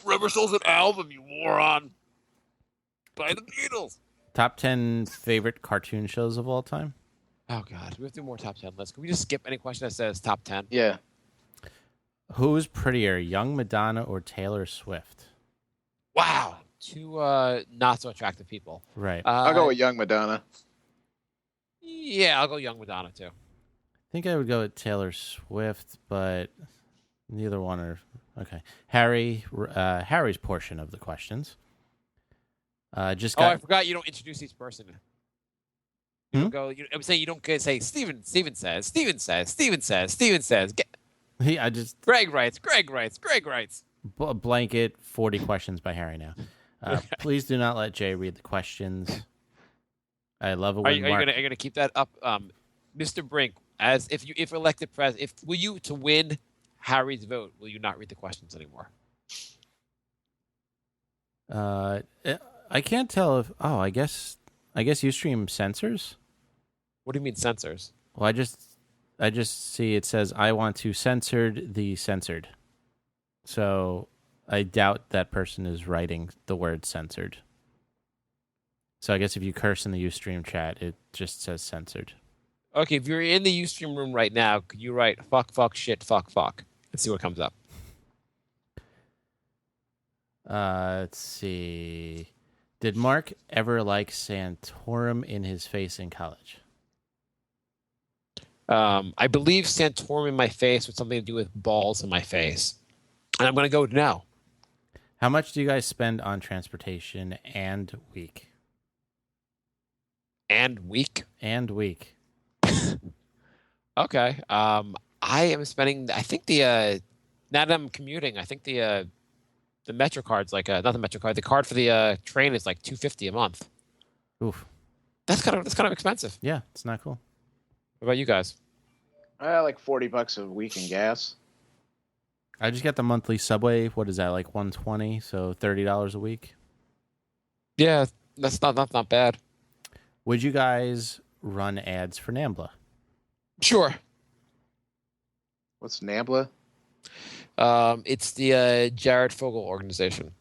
Rubber Soul's an album, you moron. by the Beatles. Top 10 favorite cartoon shows of all time? Oh, God. We have to do more top 10 lists. Can we just skip any question that says top 10? Yeah. Who's prettier, young Madonna or Taylor Swift? Wow. Two not so attractive people. Right. I'll go with young Madonna. Yeah, I'll go young Madonna, too. I think I would go with Taylor Swift, but neither one are... Okay. Harry's portion of the questions. I forgot you don't introduce each person. You don't go. I'm saying you don't say Steven says. I just Greg writes. blanket 40 questions by Harry now. Please do not let Jay read the questions. I love it when Are you gonna keep that up, Mr. Brink? As if elected president, will you to win Harry's vote? Will you not read the questions anymore? I can't tell if. Oh, I guess Ustream censors. What do you mean censors? Well, I just see it says I want to censored the censored. So I doubt that person is writing the word censored. So I guess if you curse in the Ustream chat, it just says censored. Okay, if you're in the Ustream room right now, could you write fuck, shit, fuck, and see what comes up? Let's see. Did Mark ever like Santorum in his face in college? I believe Santorum in my face with something to do with balls in my face. And I'm going to go no. How much do you guys spend on transportation and week? And week? And week. Okay. I am spending, I think now that I'm commuting, I think the Metro card's like, not the Metro card, the card for the train is like $250 a month. Oof. That's kind of expensive. Yeah, it's not cool. What about you guys? Like $40 a week in gas. I just got the monthly subway. What is that, like $120? So $30 a week. Yeah, that's not bad. Would you guys run ads for NAMBLA? Sure. What's NAMBLA? It's the Jared Fogle organization.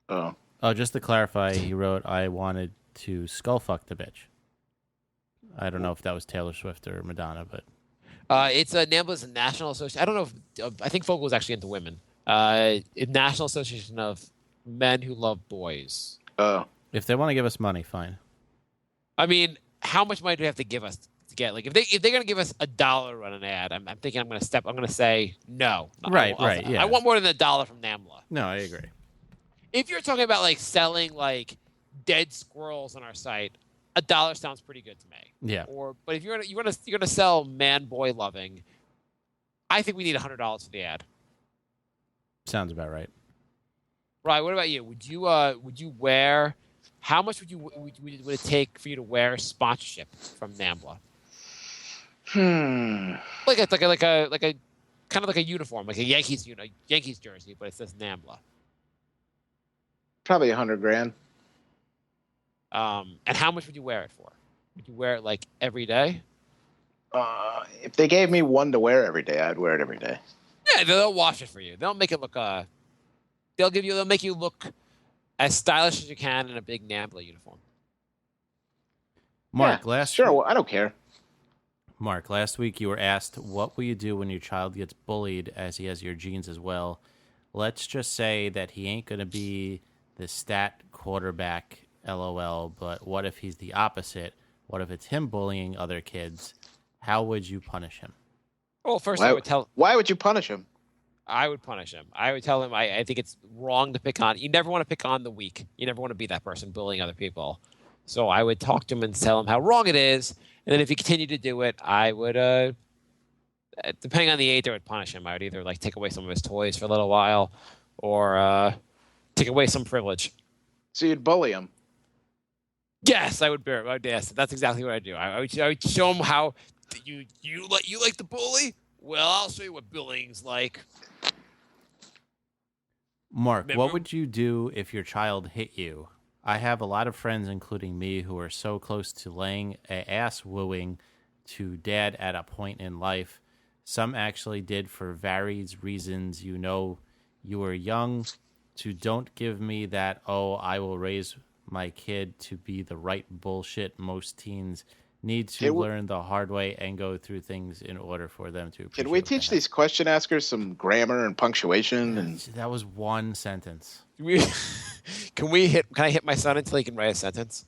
Oh, just to clarify, he wrote, I wanted to skullfuck the bitch. I don't know if that was Taylor Swift or Madonna, but... It's NAMBLA's a national association. I don't know if... I think Fogle was actually into women. National Association of Men Who Love Boys. Oh. If they want to give us money, fine. I mean, how much money do they have to give us to get? Like, if they're going to give us $1 to run an ad, I'm thinking I'm going to say no. Right, yeah. I want more than $1 from NAMBLA. No, I agree. If you're talking about like selling like dead squirrels on our site, $1 sounds pretty good to me. Yeah. But if you're gonna sell man boy loving, I think we need $100 for the ad. Sounds about right. Right. What about you? Would you wear? How much would it take for you to wear sponsorship from NAMBLA? Like a kind of like a uniform, like a Yankees jersey, but it says NAMBLA. Probably $100,000. And how much would you wear it for? Would you wear it like every day? If they gave me one to wear every day, I'd wear it every day. Yeah, they'll wash it for you. They'll make it look. They'll make you look as stylish as you can in a big NAMBLA uniform. Mark, Well, I don't care. Mark, last week you were asked, what will you do when your child gets bullied as he has your genes as well? Let's just say that he ain't going to be the stat quarterback, LOL, but what if he's the opposite? What if it's him bullying other kids? How would you punish him? Well, first I would tell... Why would you punish him? I would punish him. I would tell him I think it's wrong to pick on... You never want to pick on the weak. You never want to be that person bullying other people. So I would talk to him and tell him how wrong it is. And then if he continued to do it, I would... depending on the age, I would punish him. I would either like take away some of his toys for a little while or take away some privilege. So you'd bully him? Yes, I would bear it. Yes, that's exactly what I do. I would show him how you like the bully. Well, I'll show you what bullying's like. Mark, what would you do if your child hit you? I have a lot of friends, including me, who are so close to laying ass wooing to dad at a point in life. Some actually did for varied reasons. You know, you were young, so don't give me that, oh, I will raise my kid to be the right bullshit most teens need to Can we- learn the hard way and go through things in order for them to appreciate Can we what they teach have. these question askers some grammar and punctuation? And That was one sentence. Can I hit my son until he can write a sentence?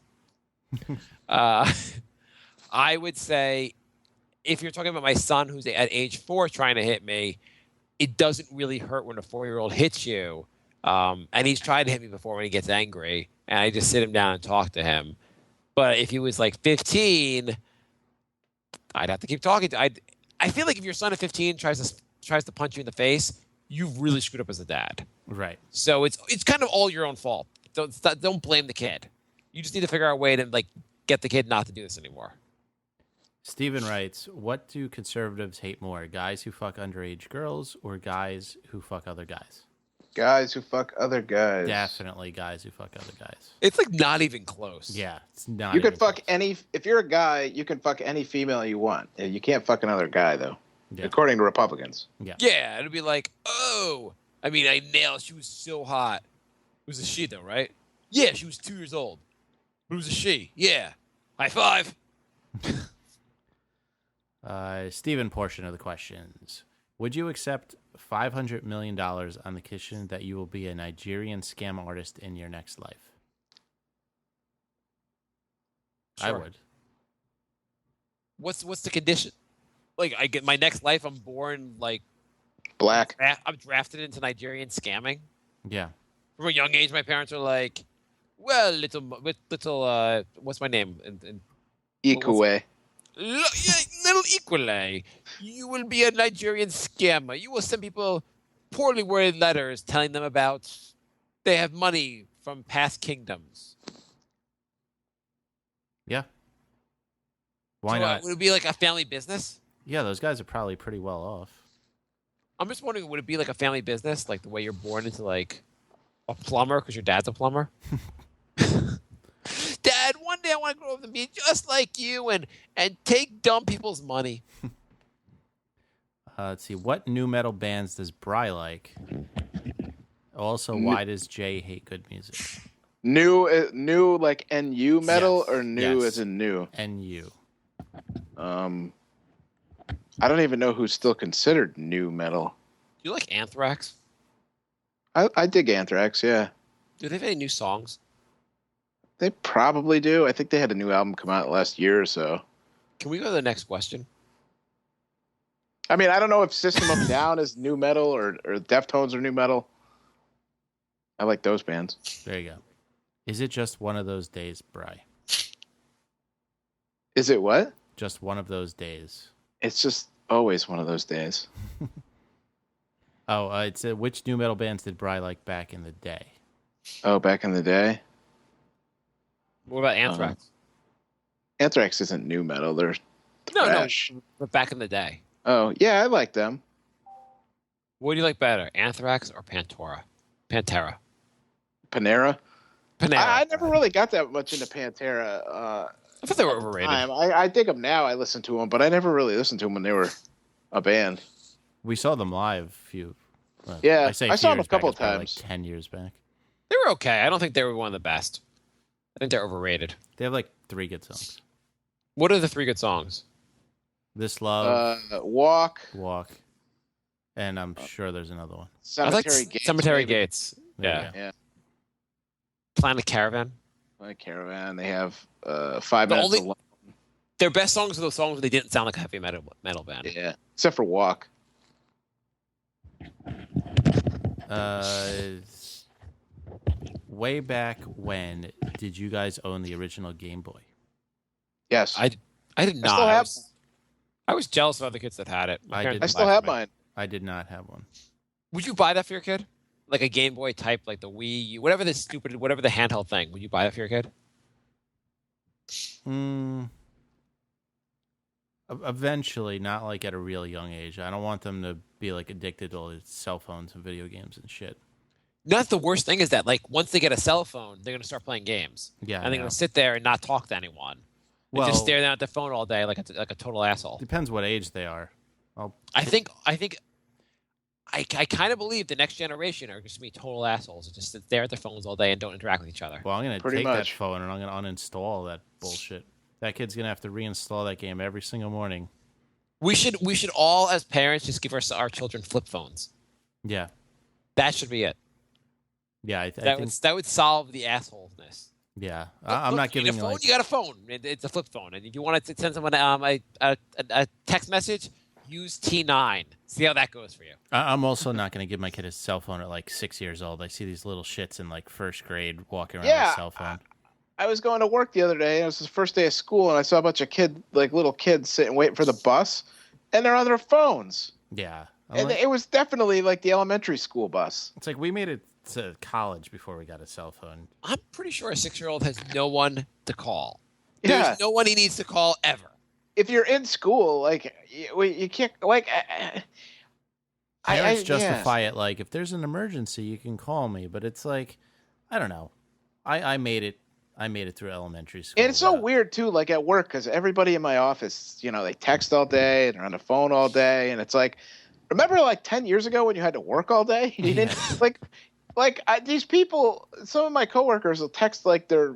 I would say if you're talking about my son who's at age 4 trying to hit me, it doesn't really hurt when a 4-year-old hits you. And he's tried to hit me before when he gets angry, and I just sit him down and talk to him. But if he was like 15, I'd have to keep talking. I feel like if your son at 15 tries to punch you in the face, you've really screwed up as a dad. Right. So it's kind of all your own fault. Don't blame the kid. You just need to figure out a way to like get the kid not to do this anymore. Steven writes, what do conservatives hate more, guys who fuck underage girls or guys who fuck other guys? guys who fuck other guys. Definitely guys who fuck other guys. It's like not even close. Yeah, it's not. You even could fuck close. any. If you're a guy, you can fuck any female you want. You can't fuck another guy though, Yeah. according to Republicans. Yeah, it'd be like, oh, I mean, I nailed. She was so hot. It was a she though, right? Yeah, she was 2 years old. But it was a she. Yeah. High five. Steven portion of the questions. Would you accept $500 million on the condition that you will be a Nigerian scam artist in your next life? I Sure. would. What's the condition? Like, I get my next life. I'm born like Black. I'm drafted into Nigerian scamming. Yeah. From a young age, my parents are like, "Well, little, what's my name?" Ikue. Little Equale, you will be a Nigerian scammer. You will send people poorly worded letters telling them about they have money from past kingdoms. Yeah. Why So, not? Would it be like a family business? Yeah, those guys are probably pretty well off. I'm just wondering, would it be like a family business, like the way you're born into like a plumber because your dad's a plumber? Dad, one day I want to grow up and be just like you and take dumb people's money. Let's see. What new metal bands does Bry like? Also, why does Jay hate good music? New like NU metal Yes, or new yes. as in new? And you. I don't even know who's still considered new metal. Do you like Anthrax? I dig Anthrax, yeah. Do they have any new songs? They probably do. I think they had a new album come out last year or so. Can we go to the next question? I mean, I don't know if System of a Down is new metal or Deftones are new metal. I like those bands. There you go. Is it just one of those days, Bry? Is it what? Just one of those days. It's just always one of those days. Oh, it's which new metal bands did Bry like back in the day? Oh, back in the day? What about Anthrax? Anthrax isn't new metal. They're thrash. No, but back in the day. Oh, yeah, I like them. What do you like better, Anthrax or Pantera? Panera? Panera. I never really got that much into Pantera. I thought they were overrated. I dig them now. I listen to them, but I never really listened to them when they were a band. We saw them live Yeah, I say I saw them years a couple back, it's probably times. like 10 years back. They were okay. I don't think they were one of the best. I think they're overrated. They have like 3 good songs. What are the 3 good songs? This Love, Walk, Walk, and I'm sure there's another one. Cemetery Gates. Cemetery maybe. Gates. There Yeah. you go. Yeah, Planet Caravan. like Caravan. They have 5 The minutes only- alone. Their best songs are those songs where they didn't sound like a heavy metal band. Yeah, except for Walk. Way back when did you guys own the original Game Boy? Yes, I did not. still have I was jealous of other kids that had it. My I parents did. I didn't still buy it have for me. mine. I did not have one. Would you buy that for your kid? Like a Game Boy type, like the Wii, whatever the handheld thing. Would you buy that for your kid? Eventually, not like at a real young age. I don't want them to be like addicted to all these cell phones and video games and shit. That's the worst thing is that like once they get a cell phone, they're gonna start playing games. Yeah, and I they're know. gonna sit there and not talk to anyone. And just stare down at their phone all day like a total asshole. Depends what age they are. I think I kind of believe the next generation are just going to be total assholes and just sit there at their phones all day and don't interact with each other. Well, I'm going to Pretty take that much. phone and I'm going to uninstall that bullshit. That kid's going to have to reinstall that game every single morning. We should all, as parents, just give our children flip phones. Yeah. That should be it. Yeah, I That think would solve the assholeness. yeah. Look, I'm not you need giving a phone. like You got a phone. It's a flip phone, and if you want to send someone a text message, use T9. See how that goes for you. I'm also not going to give my kid a cell phone at like 6 years old. I see these little shits in like first grade walking around with a cell phone. I was going to work the other day. It was the first day of school, and I saw a bunch of little kids sitting waiting for the bus, and they're on their phones. Yeah. And it was definitely like the elementary school bus. It's like we made it to college before we got a cell phone. I'm pretty sure a 6-year-old has no one to call. Yeah. There's no one he needs to call ever. If you're in school, like you can't like. Parents justify it like if there's an emergency, you can call me. But it's like, I don't know. I made it. I made it through elementary school. And it's so weird too, like at work, because everybody in my office, they text all day and they're on the phone all day, and it's like, remember like 10 years ago when you had to work all day? You didn't these people. Some of my coworkers will text like their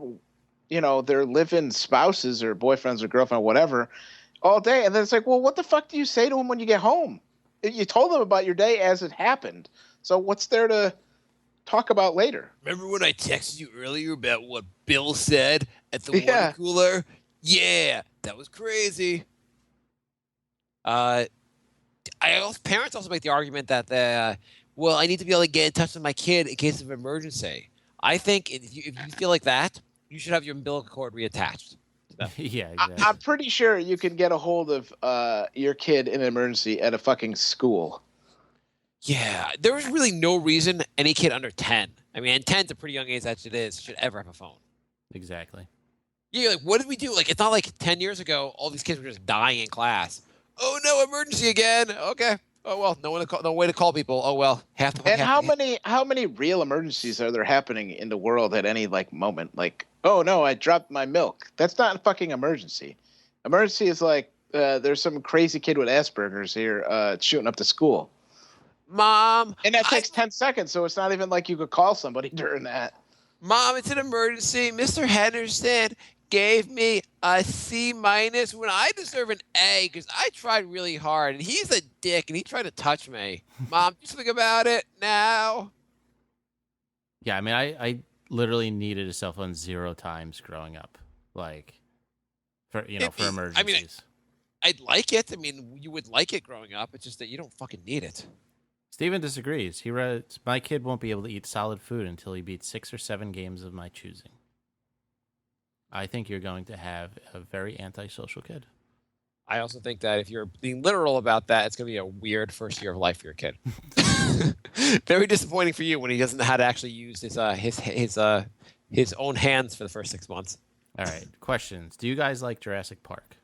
live-in spouses or boyfriends or girlfriend or whatever all day, and then it's like, well, what the fuck do you say to them when you get home? You told them about your day as it happened, so what's there to talk about later? Remember when I texted you earlier about what Bill said at the water cooler? Yeah, that was crazy. Parents also make the argument that I need to be able to get in touch with my kid in case of emergency. I think if you feel like that, you should have your umbilical cord reattached. Yeah, exactly. I'm pretty sure you can get a hold of your kid in an emergency at a fucking school. Yeah, there was really no reason any kid under 10. I mean, and 10's a pretty young age as it is, should ever have a phone. Exactly. Yeah, like, what did we do? Like, it's not like 10 years ago, all these kids were just dying in class. Oh, no, emergency again. Okay. Oh, well, no way to call people. Oh, well, half the time. And how many real emergencies are there happening in the world at any, like, moment? Like, oh, no, I dropped my milk. That's not a fucking emergency. Emergency is like, there's some crazy kid with Asperger's here shooting up the school. Mom. And that takes 10 seconds, so it's not even like you could call somebody during that. Mom, it's an emergency. Mr. Henderson gave me a C- when I deserve an A because I tried really hard, and he's a dick, and he tried to touch me. Mom, do something about it now. Yeah, I mean, I literally needed a cell phone 0 times growing up, like for emergencies. I mean, I'd like it. I mean, you would like it growing up. It's just that you don't fucking need it. Steven disagrees. He writes, my kid won't be able to eat solid food until he beats 6 or 7 games of my choosing. I think you're going to have a very antisocial kid. I also think that if you're being literal about that, it's going to be a weird first year of life for your kid. Very disappointing for you when he doesn't know how to actually use his own hands for the first 6 months. All right, questions. Do you guys like Jurassic Park?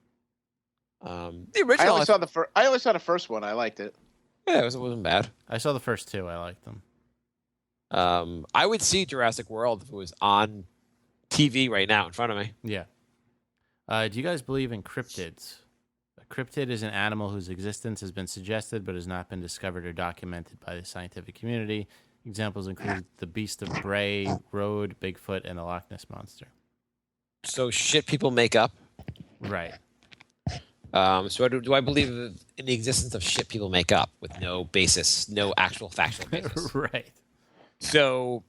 The original. I only saw the first one. I liked it. Yeah, it wasn't bad. I saw the first 2. I liked them. I would see Jurassic World if it was on TV right now in front of me. Yeah. Do you guys believe in cryptids? A cryptid is an animal whose existence has been suggested but has not been discovered or documented by the scientific community. Examples include the Beast of Bray, Road, Bigfoot, and the Loch Ness Monster. So shit people make up? Right. So do I believe in the existence of shit people make up with no basis, no actual factual basis? Right. So,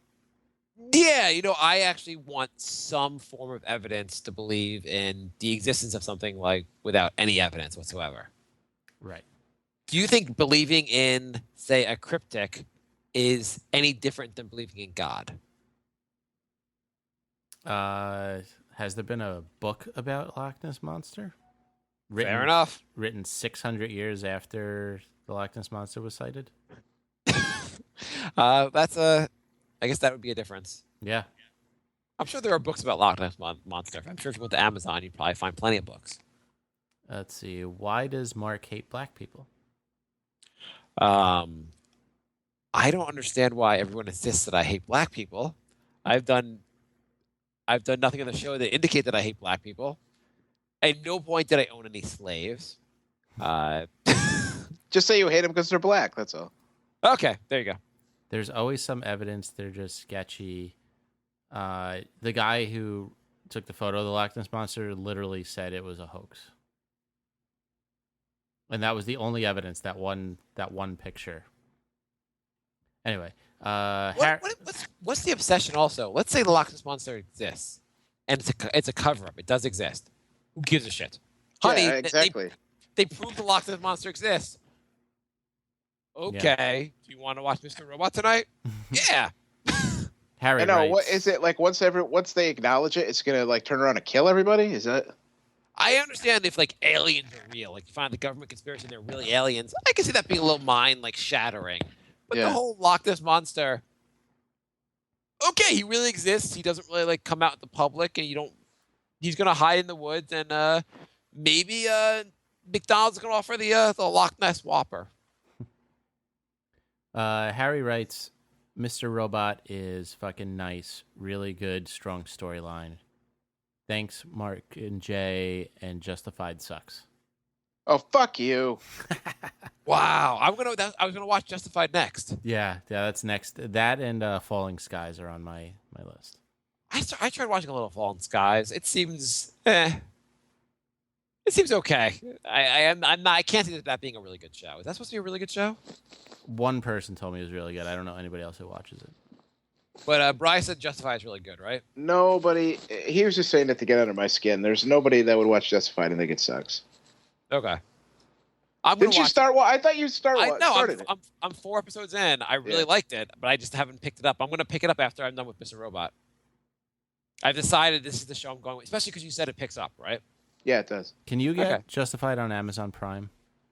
yeah, I actually want some form of evidence to believe in the existence of something like without any evidence whatsoever. Right. Do you think believing in, say, a cryptic is any different than believing in God? Has there been a book about Loch Ness Monster? Fair enough. Written 600 years after the Loch Ness Monster was sighted? I guess that would be a difference. Yeah. I'm sure there are books about Loch Ness Monster. I'm sure if you went to Amazon, you'd probably find plenty of books. Let's see. Why does Mark hate black people? I don't understand why everyone insists that I hate black people. I've done nothing on the show that indicate that I hate black people. At no point did I own any slaves. Just say you hate them because they're black. That's all. Okay, there you go. There's always some evidence they're just sketchy. The guy who took the photo of the Loch Ness Monster literally said it was a hoax. And that was the only evidence, that one picture. Anyway, What's the obsession also? Let's say the Loch Ness Monster exists, and it's a cover-up. It does exist. Who gives a shit? Honey, Yeah, exactly. they proved the Loch Ness Monster exists. Okay. Do you want to watch Mr. Robot tonight? Yeah. Harry I know. writes, What is it like? Once they acknowledge it, it's gonna like turn around and kill everybody. Is that? I understand if like aliens are real, like you find the government conspiracy and they're really aliens. I can see that being a little mind like shattering. But the whole Loch Ness Monster, okay, he really exists. He doesn't really like come out in the public, and he's gonna hide in the woods, and maybe McDonald's gonna offer the Loch Ness Whopper. Harry writes, Mr. Robot is fucking nice. Really good, strong storyline. Thanks, Mark and Jay, and Justified sucks. Oh, fuck you. Wow. I was gonna watch Justified next. Yeah, that's next. That and Falling Skies are on my list. I tried watching a little Fallen Skies. It seems It seems okay. I can't see that being a really good show. Is that supposed to be a really good show? One person told me it was really good. I don't know anybody else who watches it. But Bryce said Justified is really good, right? Nobody. He was just saying it to get under my skin. There's nobody that would watch Justified and think it sucks. Okay. Did you start? I thought you started it. I'm 4 episodes in. I really liked it, but I just haven't picked it up. I'm going to pick it up after I'm done with Mr. Robot. I've decided this is the show I'm going with, especially because you said it picks up, right? Yeah, it does. Can you get Justified on Amazon Prime?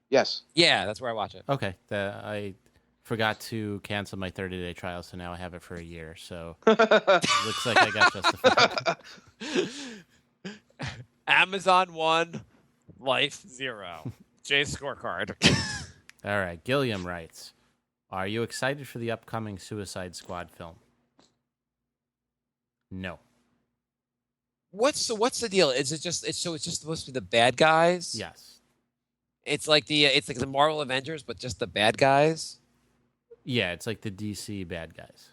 Yes. Yeah, that's where I watch it. Okay. I forgot to cancel my 30-day trial, so now I have it for a year. So looks like I got Justified. Amazon 1, Life 0. Jay's scorecard. All right. Gilliam writes, are you excited for the upcoming Suicide Squad film? No. What's the deal? Is it just it's just supposed to be the bad guys? Yes. It's like the Marvel Avengers, but just the bad guys. Yeah, it's like the DC bad guys.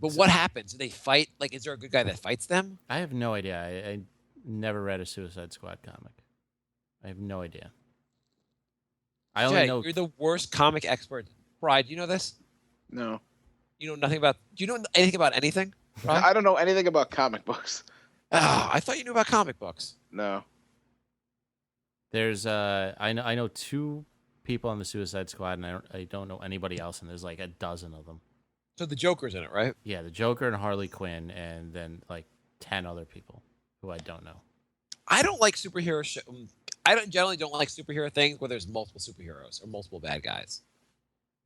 But what happens? Do they fight? Like, is there a good guy that fights them? I have no idea. I never read a Suicide Squad comic. I have no idea. I only know you're the worst comic expert. Bride, do you know this? No. You know nothing about. Do you know anything about anything? Bride? I don't know anything about comic books. Oh, I thought you knew about comic books. No. There's I know 2 people on the Suicide Squad, and I don't know anybody else, and there's like a dozen of them. So the Joker's in it, right? Yeah, the Joker and Harley Quinn, and then like 10 other people who I don't know. I don't like superhero I generally don't like superhero things where there's multiple superheroes or multiple bad guys,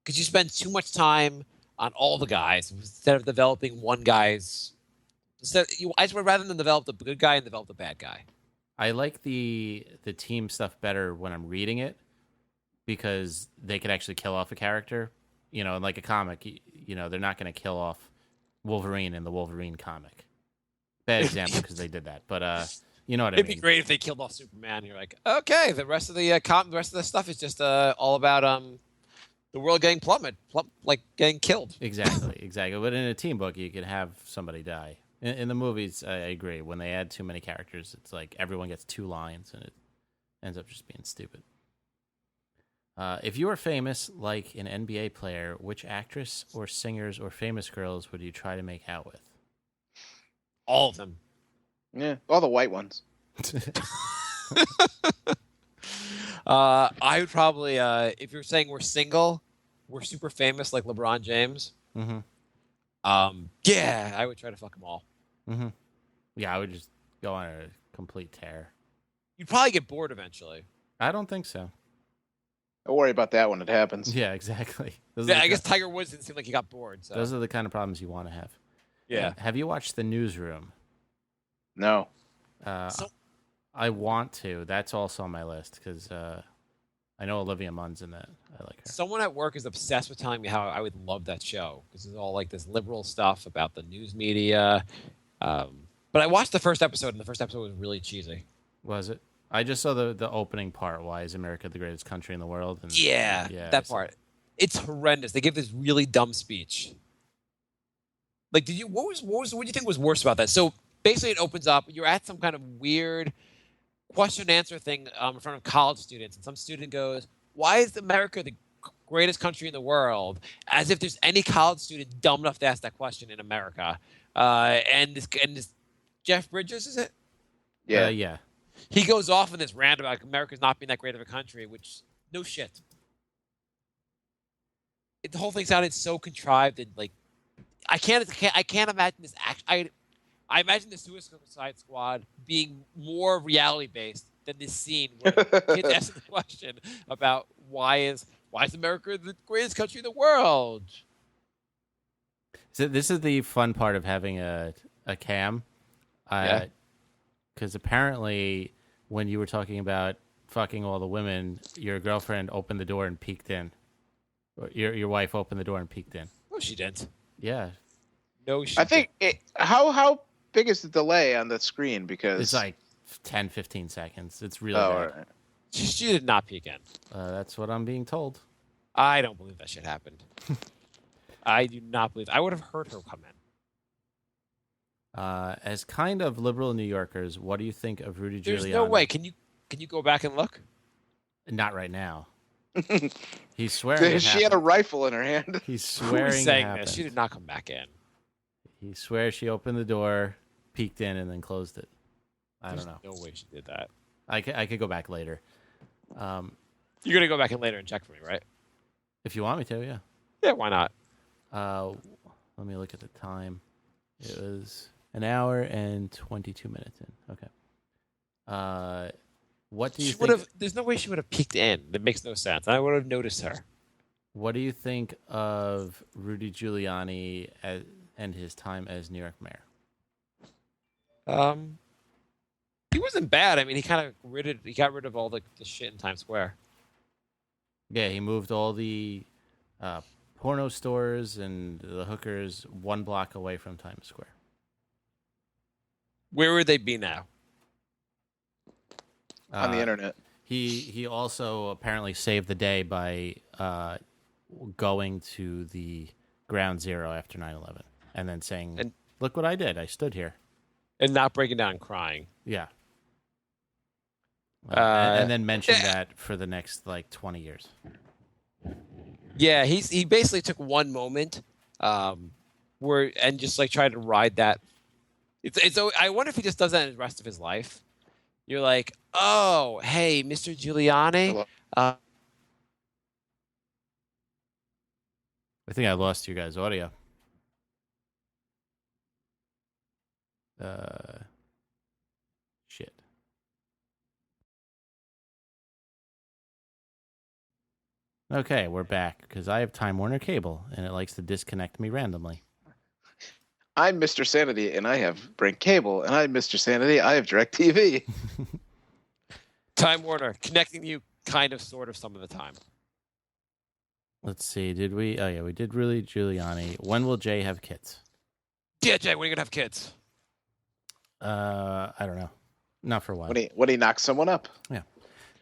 because you spend too much time on all the guys instead of developing one guy's. I just would rather than develop the good guy and develop the bad guy. I like the team stuff better when I'm reading it, because they can actually kill off a character. You know, in like a comic, you know, they're not going to kill off Wolverine in the Wolverine comic. Bad example because they did that, but you know what I mean. It'd be great if they killed off Superman. You're like, okay, the rest of the rest of the stuff is just all about the world getting like getting killed. Exactly. But in a team book, you could have somebody die. In the movies, I agree. When they add too many characters, it's like everyone gets 2 lines, and it ends up just being stupid. If you were famous, like an NBA player, which actress or singers or famous girls would you try to make out with? All of them. Yeah, all the white ones. I would probably, if you're saying we're single, we're super famous like LeBron James. Mm-hmm. Yeah, I would try to fuck them all. Mm-hmm. Yeah, I would just go on a complete tear. You'd probably get bored eventually. I don't think so. Don't worry about that when it happens. Yeah, exactly. I guess Tiger Woods didn't seem like he got bored. So. Those are the kind of problems you want to have. Yeah. Have you watched The Newsroom? No. I want to. That's also on my list because I know Olivia Munn's in that. I like her. Someone at work is obsessed with telling me how I would love that show because it's all like this liberal stuff about the news media. But I watched the first episode, and the first episode was really cheesy. Was it? I just saw the opening part. Why is America the greatest country in the world? And, that part. It's horrendous. They give this really dumb speech. Like, what do you think was worse about that? So basically, it opens up. You're at some kind of weird question and answer thing in front of college students, and some student goes, "Why is America the greatest country in the world?" As if there's any college student dumb enough to ask that question in America. And this Jeff Bridges, is it? Yeah. Yeah. He goes off in this rant about America's not being that great of a country, which no shit. The whole thing sounded so contrived and like I can't imagine this I imagine the Suicide Squad being more reality based than this scene where kids ask the question about why is America the greatest country in the world. So this is the fun part of having a cam, because apparently when you were talking about fucking all the women, your girlfriend opened the door and peeked in. Or your wife opened the door and peeked in. No, she didn't. Yeah, No, she I think how big is the delay on the screen? Because it's like 10, 15 seconds. It's really oh, bad. all right. She did not peek in. That's what I'm being told. I don't believe that shit happened. I do not believe. I would have heard her come in. As kind of liberal New Yorkers, what do you think of Rudy Giuliani? There's no way. Can you go back and look? Not right now. He's swearing. She had a rifle in her hand. He's Who swearing. is saying it this? She did not come back in. He swears she opened the door, peeked in, and then closed it. I There's don't know. No way she did that. I could go back later. You're gonna go back in later and check for me, right? If you want me to, yeah. Yeah, why not? Let me look at the time. It was an hour and 22 minutes in. Okay. What do you think? There's no way she would have peeked in. That makes no sense. I would have noticed her. What do you think of Rudy Giuliani and his time as New York mayor? He wasn't bad. I mean, he got rid of all the shit in Times Square. Yeah, he moved all the porno stores and the hookers one block away from Times Square. Where would they be now? On the internet. He also apparently saved the day by going to the ground zero after 9/11 and then saying, "Look what I did! I stood here," and not breaking down and crying. Yeah. And then mentioned that for the next 20 years. Yeah, he basically took one moment, and just tried to ride that. It's. I wonder if he just does that in the rest of his life. You're like, oh, hey, Mr. Giuliani. I think I lost you guys' audio. Shit. Okay, we're back because I have Time Warner Cable and it likes to disconnect me randomly. I'm Mr. Sanity and I have Brink Cable, and I'm Mr. Sanity. I have DirecTV. Time Warner connecting you, kind of, sort of, some of the time. Let's see. Did we? Oh yeah, we did. Really, Giuliani. When will Jay have kids? Yeah, Jay. When are you gonna have kids? I don't know. Not for a while. When he knocks someone up. Yeah.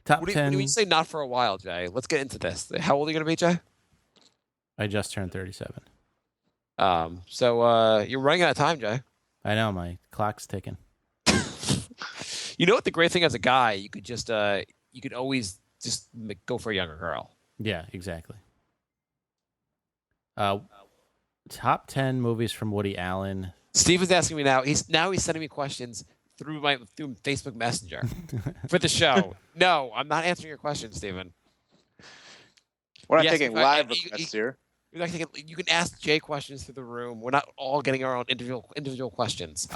Top 10. When you say not for a while, Jay, let's get into this. How old are you gonna be, Jay? I just turned 37. So you're running out of time, Jay. I know, my clock's ticking. You know what? The great thing as a guy, you could always just go for a younger girl. Yeah, exactly. Top 10 movies from Woody Allen. Steven's asking me now. He's sending me questions through Facebook Messenger for the show. No, I'm not answering your question, Steven. We're not Yes, taking live requests here. You're not thinking, you can ask Jay questions through the room. We're not all getting our own individual questions.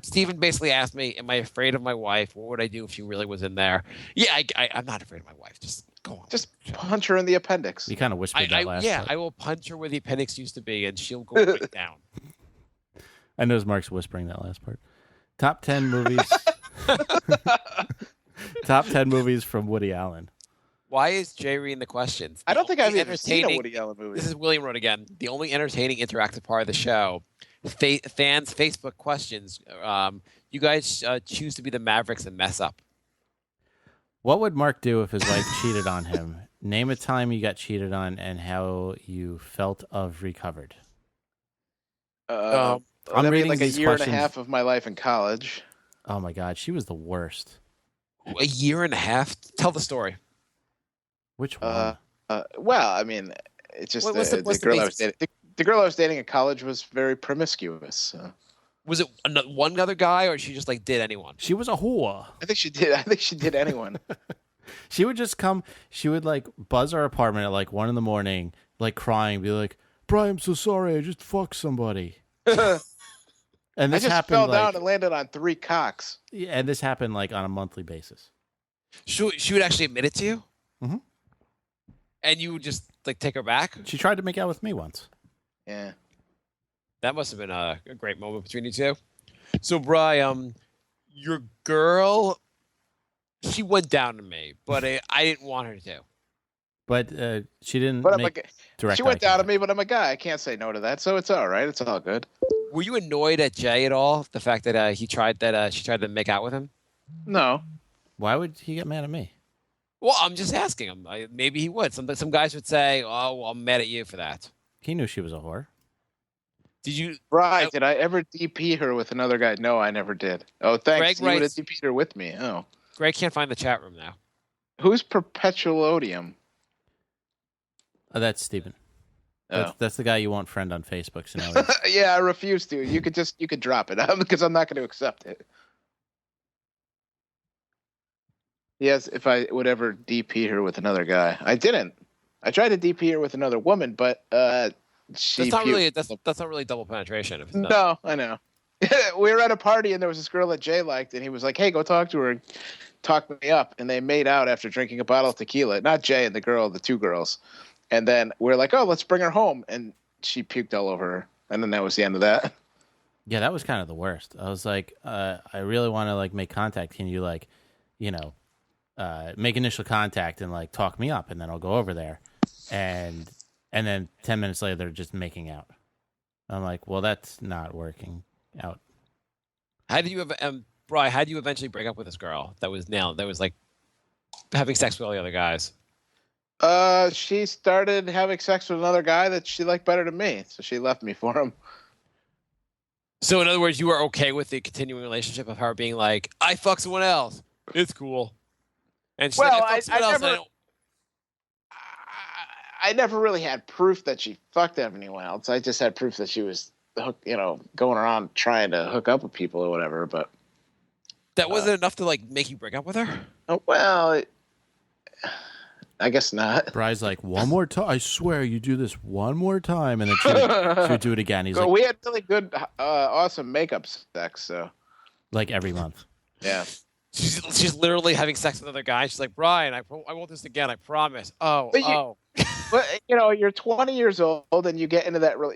Steven basically asked me, "Am I afraid of my wife? What would I do if she really was in there?" Yeah, I'm not afraid of my wife. Just go on. Just punch her in the appendix. You kind of whispered that last time. I will punch her where the appendix used to be, and she'll go right down. I know Mark's whispering that last part. Top 10 movies. Top 10 movies from Woody Allen. Why is Jay reading the questions? I don't think I've ever seen a Woody Allen movie. This is William Road again. The only entertaining interactive part of the show. Fans' Facebook questions. You guys choose to be the Mavericks and mess up. What would Mark do if his wife cheated on him? Name a time you got cheated on and how you felt of recovered. I'm I'm reading like these a year questions. and a half of my life in college. Oh my God, she was the worst. A year and a half? Tell the story. Which one? Well, I mean, it's just What's the the girl I was basis? dating. The girl I was dating in college was very promiscuous. So. Was it one other guy, or she just like did anyone? She was a whore. I think she did. I think she did anyone. She would just come. She would like buzz our apartment at like 1 a.m, like crying, be like, "Brian, I'm so sorry. I just fucked somebody." And I this just happened fell like, down and landed on 3 cocks. yeah, and this happened like on a monthly basis. She would actually admit it to you, Mhm. and you would just like take her back. She tried to make out with me once. Yeah. That must have been a great moment between you two. So, Brian, your girl, she went down to me, but I didn't want her to. But she didn't But I'm make like, direct she went eye down to contact. me, but I'm a guy. I can't say no to that. So it's all right. It's all good. Were you annoyed at Jay at all? The fact that she tried to make out with him? No. Why would he get mad at me? Well, I'm just asking him. Maybe he would. Some guys would say, "Oh, well, I'm mad at you for that." He knew she was a whore. Did you? Right. Did I ever DP her with another guy? No, I never did. Oh, thanks. Greg You would have writes- DP'd her with me. Oh. Greg can't find the chat room now. Who's Perpetualodium? Oh, that's Steven. Oh. That's the guy you won't friend on Facebook. So now he's- Yeah, I refuse to. You could drop it because I'm not going to accept it. Yes, if I would ever DP her with another guy, I didn't. I tried to DP her with another woman, but she. That's not really puked. that's not really double penetration. If it's not. No, I know. We were at a party and there was this girl that Jay liked, and he was like, "Hey, go talk to her, and talk me up." And they made out after drinking a bottle of tequila. Not Jay and the girl, the 2 girls. And then we're like, "Oh, let's bring her home," and she puked all over her. And then that was the end of that. yeah, that was kind of the worst. I was like, I really want to like make contact. Can you like, make initial contact and like talk me up, and then I'll go over there, and then 10 minutes later they're just making out. I'm like, well, that's not working out. How did you Brian? How did you eventually break up with this girl that was like having sex with all the other guys? She started having sex with another guy that she liked better than me, so she left me for him. So, in other words, you were okay with the continuing relationship of her being like, "I fuck someone else. It's cool." And she's Well, like, "I fuck someone else." never- and I don't- I never really had proof that she fucked anyone else. I just had proof that she was, going around trying to hook up with people or whatever. But That wasn't enough to like make you break up with her. I guess not. Bry's like, one more time. I swear, you do this one more time, and then she would do it again. He's So like, we had really good, awesome makeup sex. So like every month. yeah. She's literally having sex with another guy. She's like, "Brian, I won't do this again. I promise." But But you're 20 years old and you get into that. When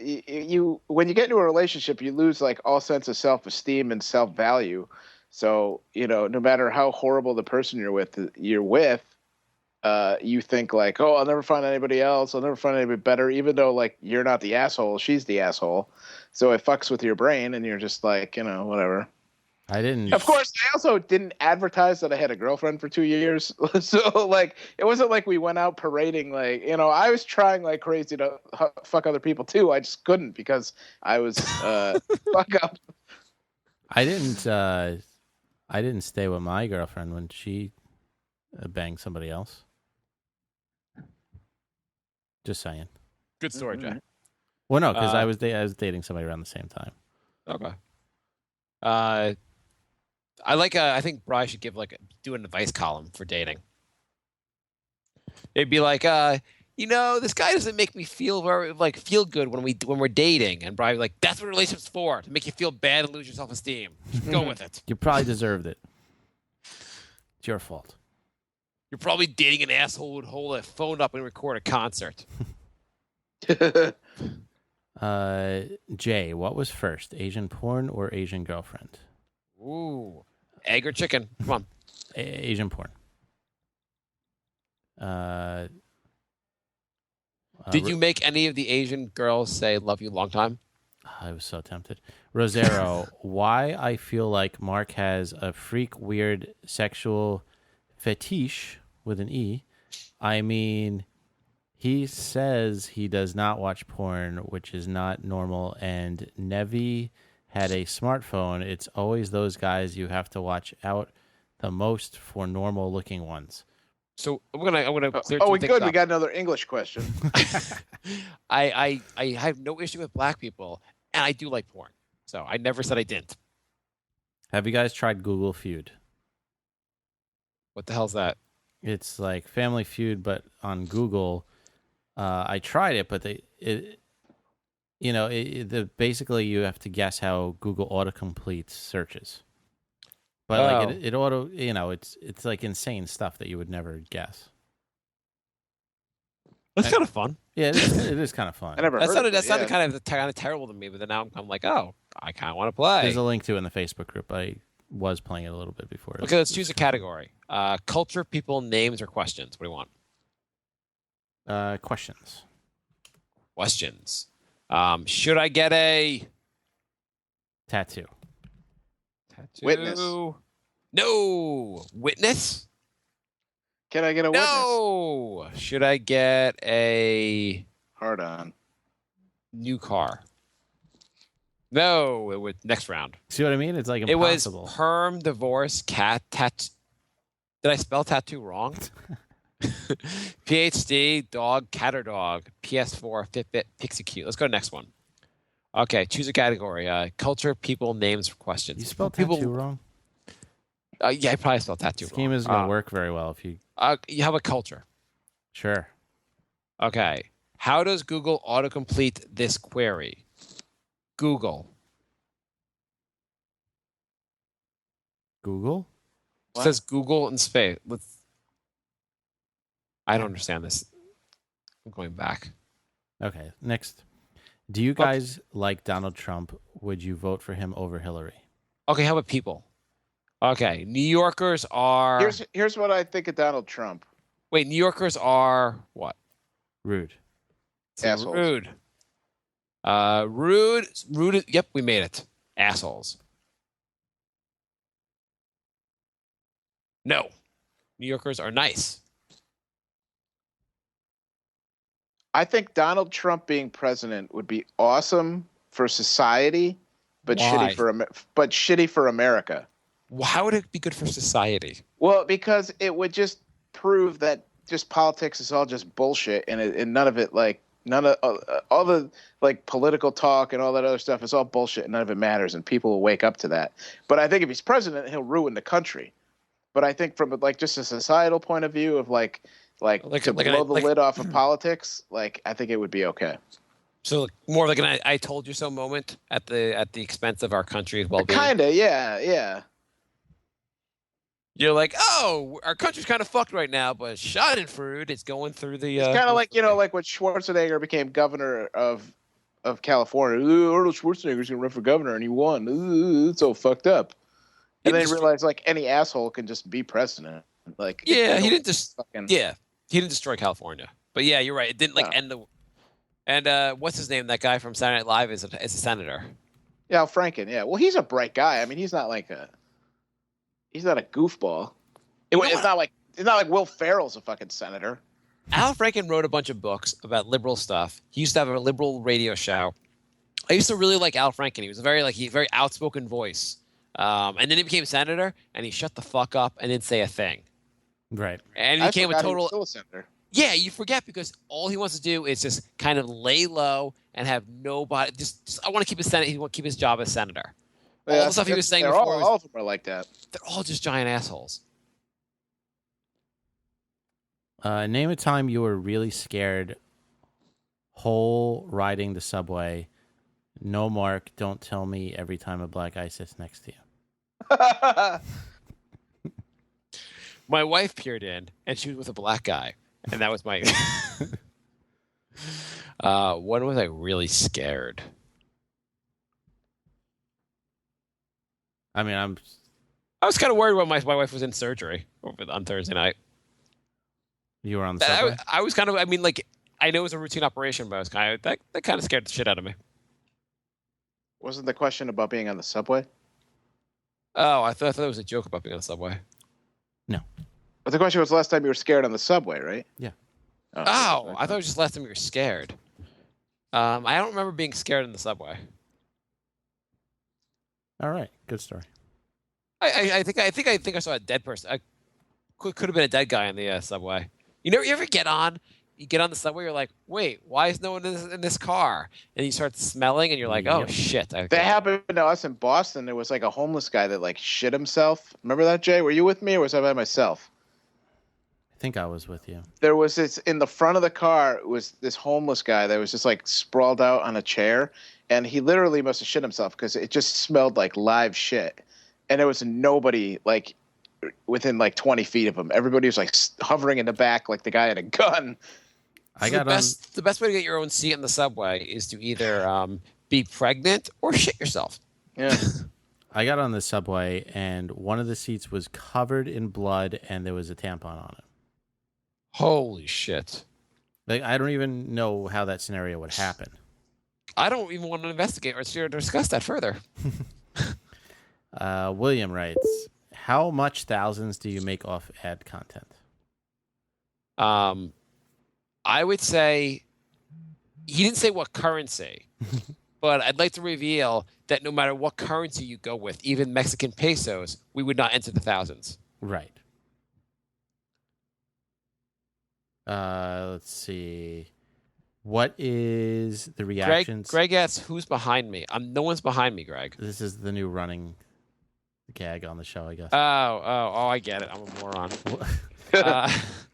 you get into a relationship, you lose like all sense of self-esteem and self-value. So no matter how horrible the person you're with, you think like, oh, I'll never find anybody else. I'll never find anybody better, even though like you're not the asshole, she's the asshole. So it fucks with your brain, and you're just like, whatever. I didn't. Of course, I also didn't advertise that I had a girlfriend for 2 years. So, like, it wasn't like we went out parading. Like, I was trying like crazy to fuck other people too. I just couldn't because I was fuck up. I didn't stay with my girlfriend when she banged somebody else. Just saying. Good story, Jay. Well, no, because I was dating somebody around the same time. Okay. I think Brian should do an advice column for dating. It'd be like, this guy doesn't make me feel feel good when we're dating. And Brian would be like, that's what a relationship's for, to make you feel bad and lose your self-esteem. Just go with it. You probably deserved it. It's your fault. You're probably dating an asshole who would hold a phone up and record a concert. Jay, what was first, Asian porn or Asian girlfriend? Ooh. Egg or chicken? Come on. Asian porn. Did you make any of the Asian girls say love you long time? I was so tempted. Rosero, why I feel like Mark has a freak weird sexual fetish with an E I mean, he says he does not watch porn, which is not normal. And Nevi had a smartphone. It's always those guys you have to watch out the most for normal-looking ones. So I'm gonna clear Oh, two we things good. up. We got another English question. I have no issue with black people, and I do like porn. So I never said I didn't. Have you guys tried Google Feud? What the hell's that? It's like Family Feud, but on Google. I tried it, but basically you have to guess how Google autocompletes searches. But like it auto, it's like insane stuff that you would never guess. That's kind of fun. Yeah, it is kind of fun. I never That heard sounded of it, yeah. kind of terrible to me, but then now I'm like, oh, I kind of want to play. There's a link to it in the Facebook group. I was playing it a little bit before. Okay, let's choose a category. Culture, people, names, or questions. What do you want? Questions. Questions. Should I get a Tattoo. tattoo? Witness. No. Witness? Can I get a witness? No. Should I get a Hard on. new car? No. It was next round. See what I mean? It's like It was impossible. perm, divorce, cat, Did I spell tattoo wrong? PhD, dog, cat or dog, PS4, Fitbit, Pixie Cute. Let's go to the next one. Okay, choose a category. Culture, people, names, questions. You spelled People- tattoo wrong. Yeah, I probably spelled tattoo This wrong. game isn't going to work very well if you. You have a culture. Sure. Okay. How does Google autocomplete this query? Google. Google? It says Google in space. I don't understand this. I'm going back. Okay, next. Do you guys like Donald Trump? Would you vote for him over Hillary? Okay, how about people? Okay, New Yorkers are. Here's what I think of Donald Trump. Wait, New Yorkers are what? Rude. Assholes. Rude. Rude. Yep, we made it. Assholes. No. New Yorkers are nice. I think Donald Trump being president would be awesome for society, but Why? shitty for America. How would it be good for society? Well, because it would just prove that just politics is all just bullshit, and none of it, like none of all the like political talk and all that other stuff is all bullshit, and none of it matters, and people will wake up to that. But I think if he's president, he'll ruin the country. But I think from like just a societal point of view of like to blow the lid off of politics, like I think it would be okay. So more like an I told you so moment at the expense of our country's well-being. Kinda, yeah. You're like, oh, our country's kind of fucked right now, but Schadenfreude is going through the. It's kind of like like when Schwarzenegger became governor of California. Ooh, Arnold Schwarzenegger's gonna run for governor, and he won. Ooh, it's all fucked up. And then realized like any asshole can just be president. Like yeah, he didn't just fucking, he didn't destroy California. But yeah, you're right. It didn't end the. And what's his name? That guy from Saturday Night Live is a senator. Yeah, Al Franken. Yeah, well, he's a bright guy. I mean, he's not a goofball. It's not like Will Ferrell's a fucking senator. Al Franken wrote a bunch of books about liberal stuff. He used to have a liberal radio show. I used to really like Al Franken. He was a very outspoken voice. And then he became senator, and he shut the fuck up and didn't say a thing. Right. And he became a total. He was still a senator. Yeah, you forget because all he wants to do is just kind of lay low and have nobody. Just I want to keep his senate. He want to keep his job as senator. All the stuff he was saying before. All of them are like that. They're all just giant assholes. Name a time you were really scared. Whole riding the subway. No, Mark, don't tell me every time a black guy sits next to you. My wife peered in, and she was with a black guy, and that was my. When was I really scared? I mean, I was kind of worried when my wife was in surgery on Thursday night. You were on the subway? I was kind of. I mean, like I know it was a routine operation, but I was kind of that kind of scared the shit out of me. Wasn't the question about being on the subway? Oh, I thought it was a joke about being on the subway. No. But the question was the last time you were scared on the subway, right? Yeah. Oh, I thought it was just last time you were scared. I don't remember being scared in the subway. All right. Good story. I think I saw a dead person. Could have been a dead guy in the subway. You ever get on? You get on the subway, you're like, wait, why is no one in this car? And you start smelling, and you're like, oh Yep. shit. That happened to us in Boston. There was like a homeless guy that like shit himself. Remember that, Jay? Were you with me or was I by myself? I think I was with you. There was this in the front of the car was this homeless guy that was just like sprawled out on a chair, and he literally must have shit himself because it just smelled like live shit, and there was nobody like within like 20 feet of him. Everybody was like hovering in the back like the guy had a gun. The best way to get your own seat in the subway is to either be pregnant or shit yourself. Yeah. I got on the subway, and one of the seats was covered in blood, and there was a tampon on it. Holy shit. Like, I don't even know how that scenario would happen. I don't even want to investigate or discuss that further. William writes, how much thousands do you make off ad content? I would say he didn't say what currency, but I'd like to reveal that no matter what currency you go with, even Mexican pesos, we would not enter the thousands. Right. Let's see. What is the reactions? Greg asks, who's behind me? No one's behind me, Greg. This is the new running gag on the show, I guess. Oh, I get it. I'm a moron.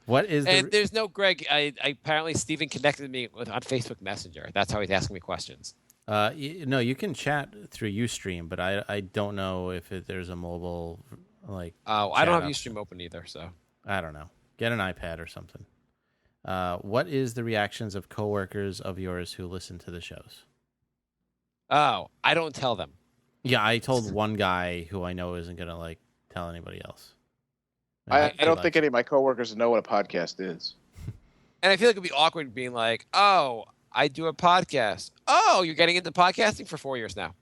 What is and there's no Greg. I apparently Steven connected me on Facebook Messenger. That's how he's asking me questions. No, you can chat through Ustream, but I don't know if there's a mobile like. Oh, I don't have Ustream open either, so I don't know. Get an iPad or something. What is the reactions of coworkers of yours who listen to the shows? Oh, I don't tell them. Yeah, I told one guy who I know isn't gonna like tell anybody else. I don't think any of my coworkers know what a podcast is. And I feel like it'd be awkward being like, "Oh, I do a podcast. Oh, you're getting into podcasting for 4 years now."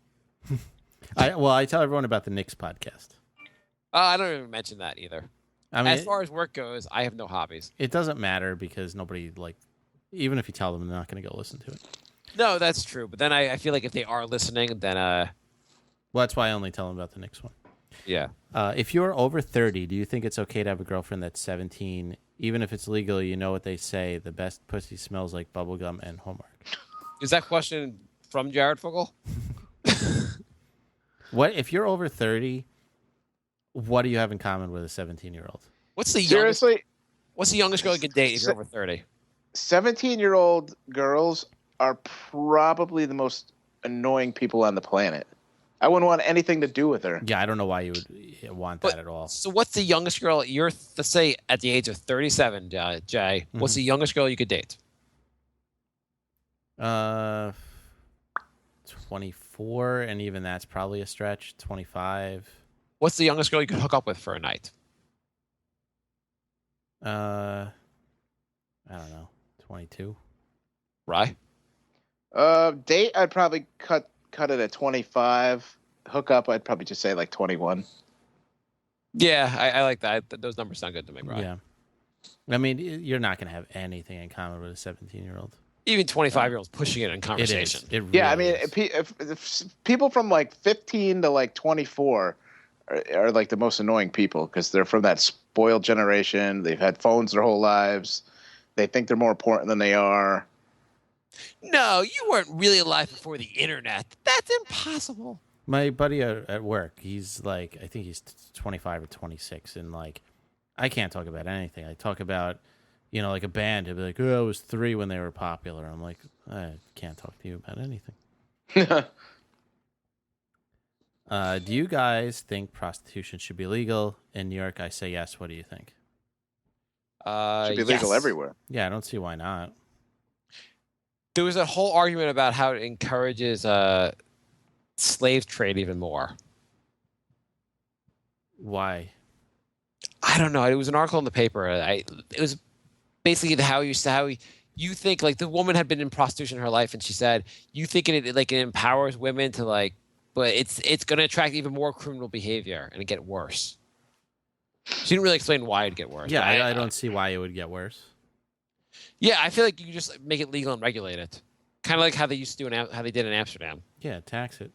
I tell everyone about the Knicks podcast. I don't even mention that either. I mean, as far as work goes, I have no hobbies. It doesn't matter because nobody even if you tell them, they're not going to go listen to it. No, that's true. But then I feel like if they are listening, then well, that's why I only tell them about the Knicks one. Yeah. If you're over 30, do you think it's okay to have a girlfriend that's 17? Even if it's legal, you know what they say: the best pussy smells like bubblegum and Hallmark. Is that question from Jared Fogel? What if you're over 30? What do you have in common with a 17-year-old? What's the youngest girl you can date if you're over 30? 17-year-old girls are probably the most annoying people on the planet. I wouldn't want anything to do with her. Yeah, I don't know why you would want that at all. So what's the youngest girl let's say at the age of 37, Jay, what's the youngest girl you could date? 24, and even that's probably a stretch. 25. What's the youngest girl you could hook up with for a night? I don't know. 22. Right? Date, I'd probably cut it at 25. Hook up, I'd probably just say like 21. Yeah, I like that. Those numbers sound good to me, Brian. Yeah. I mean, you're not going to have anything in common with a 17-year-old. Even 25-year-olds pushing it in conversation. It really I mean, is. if people from like 15 to like 24 are like the most annoying people because they're from that spoiled generation. They've had phones their whole lives. They think they're more important than they are. No, you weren't really alive before the internet. That's impossible. My buddy at work, he's like, I think he's 25 or 26, and like, I can't talk about anything. I talk about, like a band. He'll be like, oh, I was 3 when they were popular. I'm like, I can't talk to you about anything. Do you guys think prostitution should be legal in New York? I say yes. What do you think? Should be legal everywhere. Yeah, I don't see why not. There was a whole argument about how it encourages slave trade even more. Why? I don't know. It was an article in the paper. It was basically how you think like the woman had been in prostitution her life, and she said you think it empowers women to but it's going to attract even more criminal behavior and get worse. She didn't really explain why it'd get worse. Yeah, but I don't see why it would get worse. Yeah, I feel like you just make it legal and regulate it, kind of like how they used to do how they did in Amsterdam. Yeah, tax it.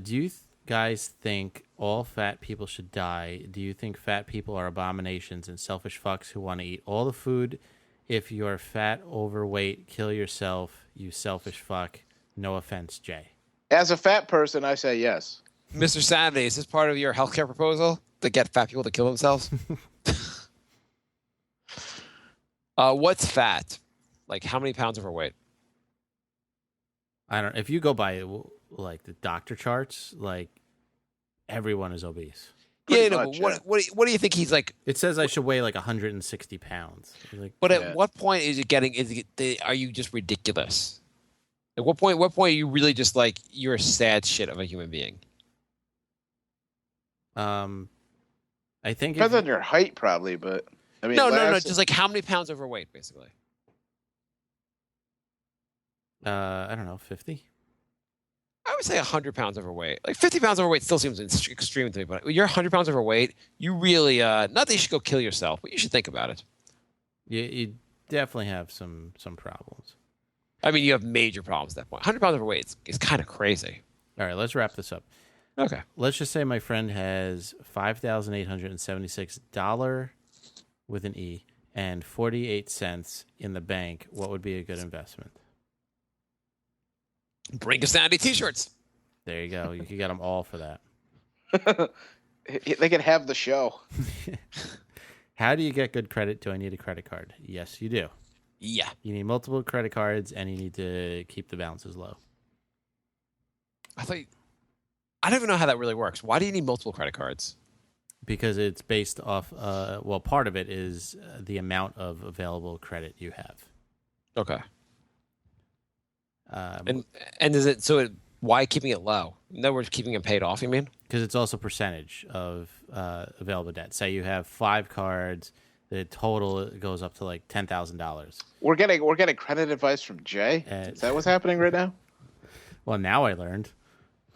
Do you guys think all fat people should die? Do you think fat people are abominations and selfish fucks who want to eat all the food? If you're fat, overweight, kill yourself, you selfish fuck. No offense, Jay. As a fat person, I say yes. Mr. Sanity, is this part of your healthcare proposal to get fat people to kill themselves? What's fat? Like, how many pounds overweight? I don't. If you go by like the doctor charts, like everyone is obese. Yeah, Pretty no, much, but what do you think he's like? It says I should weigh like 160 pounds. Like, But Yeah. at what point is it getting? Are you just ridiculous? At what point? What point are you really just like you're a sad shit of a human being? I think Depends on your height, probably, but I mean, No. last- Just like how many pounds overweight, basically. I don't know, 50. I would say 100 pounds overweight. Like 50 pounds overweight still seems extreme to me, but when you're 100 pounds overweight, you really, not that you should go kill yourself, but you should think about it. You definitely have some problems. I mean, you have major problems at that point. 100 pounds overweight is kind of crazy. All right, let's wrap this up. Okay. Let's just say my friend has $5,876 with an E and 48 cents in the bank. What would be a good investment? Bring us Sanity t-shirts. There you go. You can get them all for that. they can have the show. How do you get good credit? Do I need a credit card? Yes, you do. Yeah. You need multiple credit cards, and you need to keep the balances low. I don't even know how that really works. Why do you need multiple credit cards? Because it's based off, well, part of it is the amount of available credit you have. Okay. And is it so? Why keeping it low? In other words, keeping it paid off. You mean? Because it's also percentage of available debt. Say you have 5 cards, the total goes up to like $10,000. We're getting credit advice from Jay. Is that what's happening right now? Well, now I learned.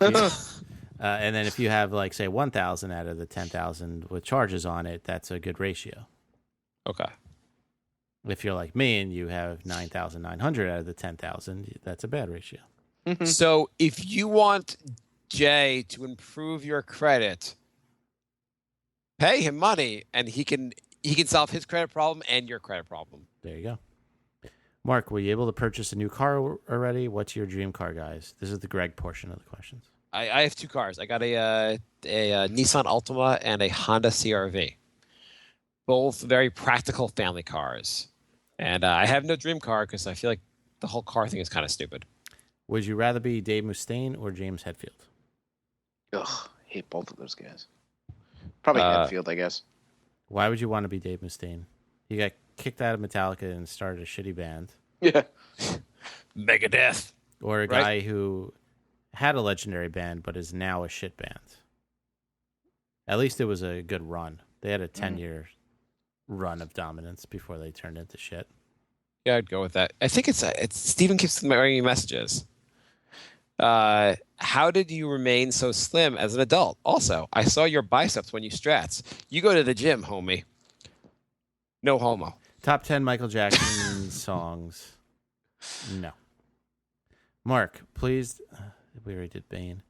Yeah. And then if you have like say 1,000 out of the 10,000 with charges on it, that's a good ratio. Okay. If you're like me and you have 9,900 out of the 10,000, that's a bad ratio. So if you want Jay to improve your credit, pay him money, and he can solve his credit problem and your credit problem. There you go. Mark, were you able to purchase a new car already? What's your dream car, guys? This is the Greg portion of the questions. I have 2 cars. I got a Nissan Altima and a Honda CRV. Both very practical family cars. And I have no dream car because I feel like the whole car thing is kind of stupid. Would you rather be Dave Mustaine or James Hetfield? Ugh, hate both of those guys. Probably Hetfield, I guess. Why would you want to be Dave Mustaine? He got kicked out of Metallica and started a shitty band. Yeah. Megadeth. Or a guy who had a legendary band but is now a shit band. At least it was a good run. They had a 10-year run of dominance before they turned into shit. Yeah, I'd go with that. I think it's Steven keeps writing me messages. How did you remain so slim as an adult? Also, I saw your biceps when you strats. You go to the gym, homie. No homo. Top 10 Michael Jackson songs. No. Mark, please. We already did Bane.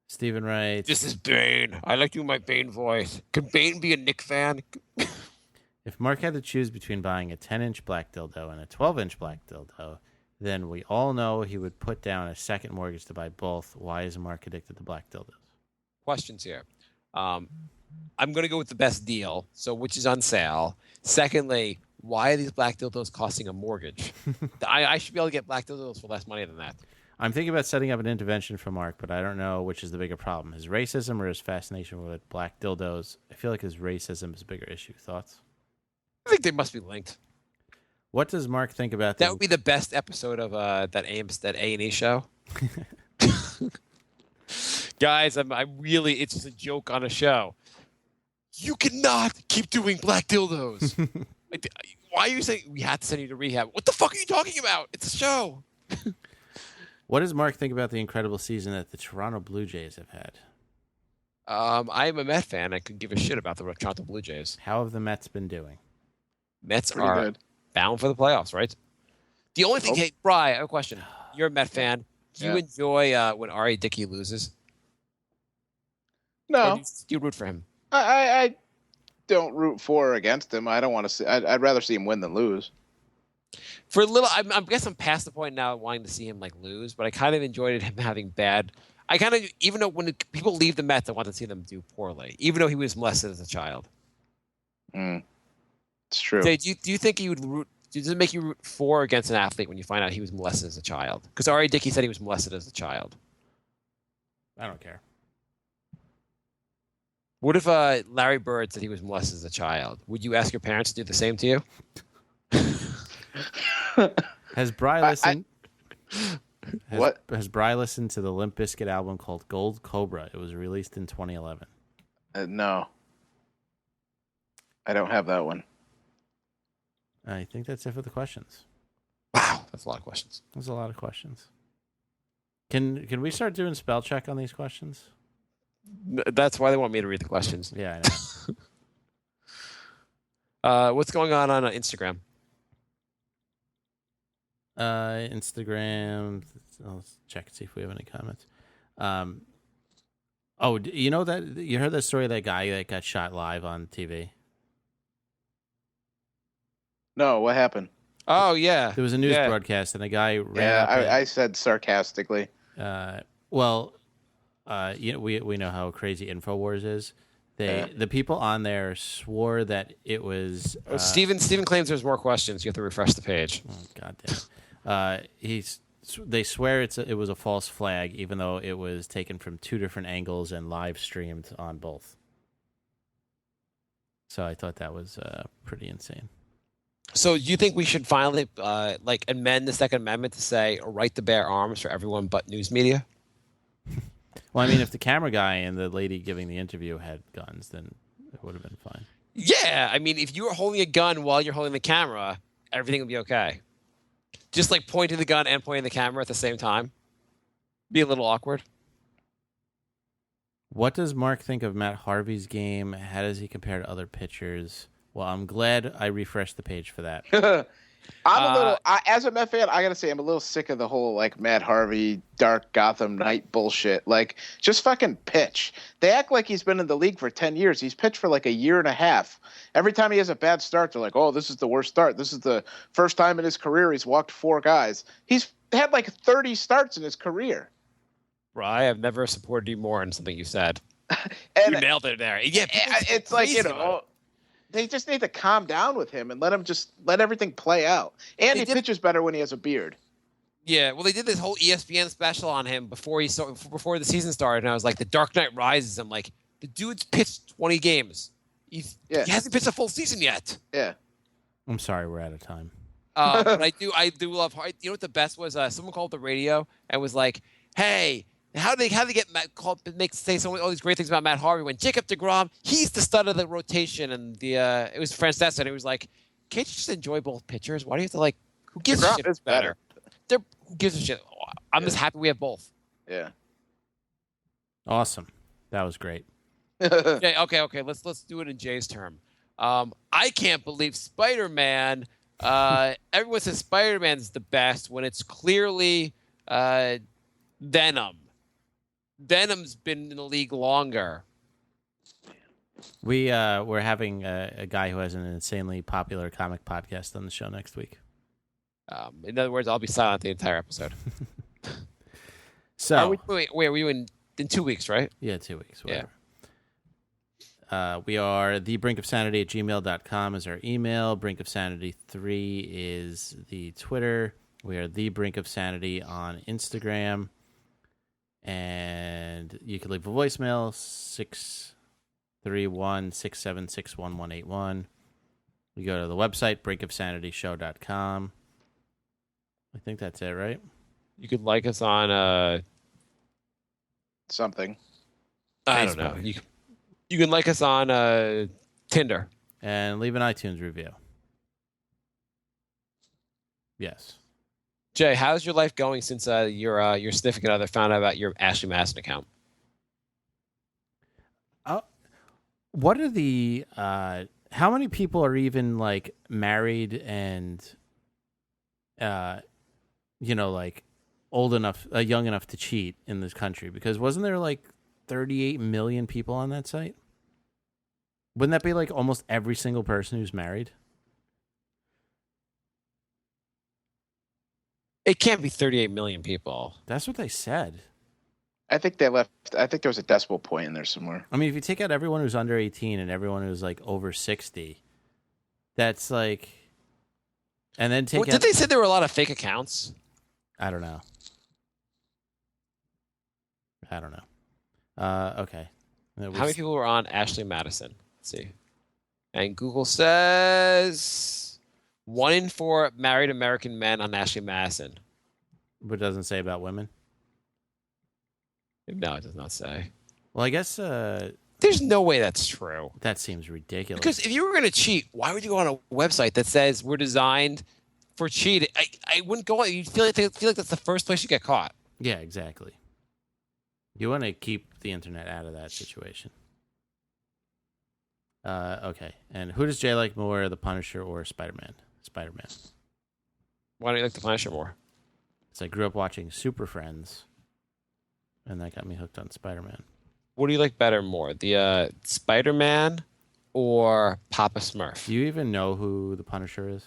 Steven writes. This is Bane. I like doing my Bane voice. Could Bane be a Nick fan? If Mark had to choose between buying a 10-inch black dildo and a 12-inch black dildo, then we all know he would put down a second mortgage to buy both. Why is Mark addicted to black dildos? Questions here. I'm going to go with the best deal, so which is on sale. Secondly, why are these black dildos costing a mortgage? I should be able to get black dildos for less money than that. I'm thinking about setting up an intervention for Mark, but I don't know which is the bigger problem, his racism or his fascination with black dildos. I feel like his racism is a bigger issue. Thoughts? I think they must be linked. What does Mark think about That would be the best episode of that A&E show. Guys, I really, it's just a joke on a show. You cannot keep doing black dildos. Why are you saying we have to send you to rehab? What the fuck are you talking about? It's a show. What does Mark think about the incredible season that the Toronto Blue Jays have had? I am a Met fan. I could give a shit about the Toronto Blue Jays. How have the Mets been doing? Mets Pretty are good. bound for the playoffs, right? The only thing, Nope. hey, Bri, I have a question. You're a Met fan. Do you Yeah. enjoy when Ari Dickey loses? Or No, do you root for him? I don't root for or against him. I don't want to see. I'd rather see him win than lose. For a little, I guess I'm past the point now of wanting to see him like lose, but I kind of enjoyed him having bad. I kind of, even though when people leave the Mets, I want to see them do poorly, even though he was molested as a child. It's true. Jay, do you think he would root? Does it make you root for or against an athlete when you find out he was molested as a child? Because Ari Dickey said he was molested as a child. I don't care. What if Larry Bird said he was molested as a child? Would you ask your parents to do the same to you? Has Bri listened? What? Has Bri listened to the Limp Bizkit album called Gold Cobra? It was released in 2011. No, I don't have that one. I think that's it for the questions. Wow, that's a lot of questions. There's a lot of questions. Can we start doing spell check on these questions? That's why they want me to read the questions. Yeah, I know. What's going on Instagram? Instagram. Let's check and see if we have any comments. You know that you heard that story of that guy that got shot live on TV? No, what happened? Oh yeah, There was a news broadcast and a guy ran up. I said sarcastically. We know how crazy Infowars is. The people on there swore that it was. Steven claims there's more questions. You have to refresh the page. Oh, goddamn. They swear it was a false flag, even though it was taken from two different angles and live streamed on both. So I thought that was pretty insane. So you think we should finally amend the Second Amendment to say right to bear arms for everyone but news media? Well, I mean, if the camera guy and the lady giving the interview had guns, then it would have been fine. Yeah, I mean, if you were holding a gun while you're holding the camera, everything would be okay. Just like pointing the gun and pointing the camera at the same time. Be a little awkward. What does Mark think of Matt Harvey's game? How does he compare to other pitchers? Well, I'm glad I refreshed the page for that. I'm a little, as a Met fan, I gotta say, I'm a little sick of the whole like Matt Harvey, Dark Gotham Knight bullshit. Like, just fucking pitch. They act like he's been in the league for 10 years. He's pitched for like a year and a half. Every time he has a bad start, they're like, "Oh, this is the worst start. This is the first time in his career he's walked 4 guys." He's had like 30 starts in his career. Right, I've never supported you more in something you said. And You nailed it there. Yeah, it's like, they just need to calm down with him and let everything play out. And he pitches better when he has a beard. Yeah, well, they did this whole ESPN special on him before the season started, and I was like, The Dark Knight Rises. I'm like, the dude's pitched 20 games. He hasn't pitched a full season yet. Yeah. I'm sorry, we're out of time. But I do love. You know what the best was? Someone called the radio and was like, "Hey, how do they get say all these great things about Matt Harvey when Jacob deGrom, he's the stud of the rotation?" And it was Francesa, and it was like, "Can't you just enjoy both pitchers? Why do you have to like? Who gives a shit? Is better. Who gives a shit? I'm just happy we have both." Yeah. Awesome. That was great. Okay. Let's do it in Jay's term. I can't believe Spider-Man. Everyone says Spider-Man's the best when it's clearly Venom. Venom's been in the league longer. We're having a guy who has an insanely popular comic podcast on the show next week. In other words, I'll be silent the entire episode. So wait, are we in 2 weeks, right? Yeah, 2 weeks. Whatever. We are thebrinkofsanity@gmail.com is our email. Brinkofsanity3 is the Twitter. We are The Brink of Sanity on Instagram. And you can leave a voicemail, 631-676-1181. You go to the website, brinkofsanityshow.com. I think that's it, right? You could like us on Something. I don't know. You can like us on Tinder. And leave an iTunes review. Yes. Jay, how's your life going since your significant other found out about your Ashley Madison account? What are the how many people are even like married and like old enough, young enough to cheat in this country? Because wasn't there like 38 million people on that site? Wouldn't that be like almost every single person who's married? It can't be 38 million people. That's what they said. I think they left. I think there was a decimal point in there somewhere. I mean, if you take out everyone who's under 18 and everyone who's like over 60, that's like, and then take out. Did they say there were a lot of fake accounts? I don't know. Okay. How many people were on Ashley Madison? Let's see. And Google says 1 in 4 married American men on Ashley Madison. But it doesn't say about women? No, it does not say. Well, I guess there's no way that's true. That seems ridiculous. Because if you were going to cheat, why would you go on a website that says we're designed for cheating? I wouldn't go on. You feel like that's the first place you get caught. Yeah, exactly. You want to keep the internet out of that situation. Okay. And who does Jay like more, the Punisher or Spider-Man? Spider-Man. Why don't you like the Punisher more? So I grew up watching Super Friends, and that got me hooked on Spider-Man. What do you like better more, the Spider-Man or Papa Smurf? Do you even know who the Punisher is?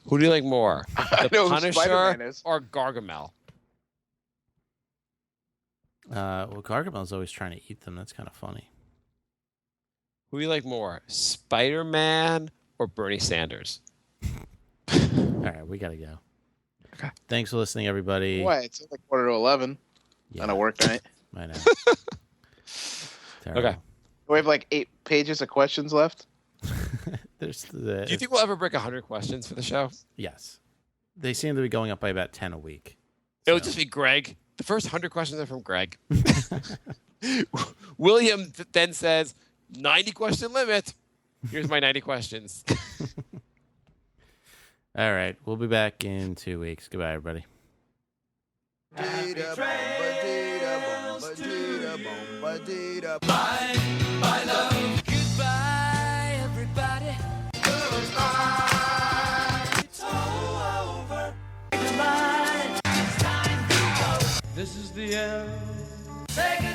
Who do you like more, the Punisher is. or Gargamel? Well, Gargamel's always trying to eat them. That's kind of funny. Who do you like more, Spider-Man or Bernie Sanders? All right, we got to go. Okay. Thanks for listening, everybody. What? It's like 11:15 on a work night. I know. Okay. We have like 8 pages of questions left. Do you think we'll ever break 100 questions for the show? Yes. They seem to be going up by about 10 a week. It'll just be Greg. The first 100 questions are from Greg. William then says, 90 question limit. Here's my 90 questions. All right. We'll be back in 2 weeks. Goodbye, everybody. Goodbye, everybody. It's all over. Goodbye. It's time to go. This is the end. Say goodbye.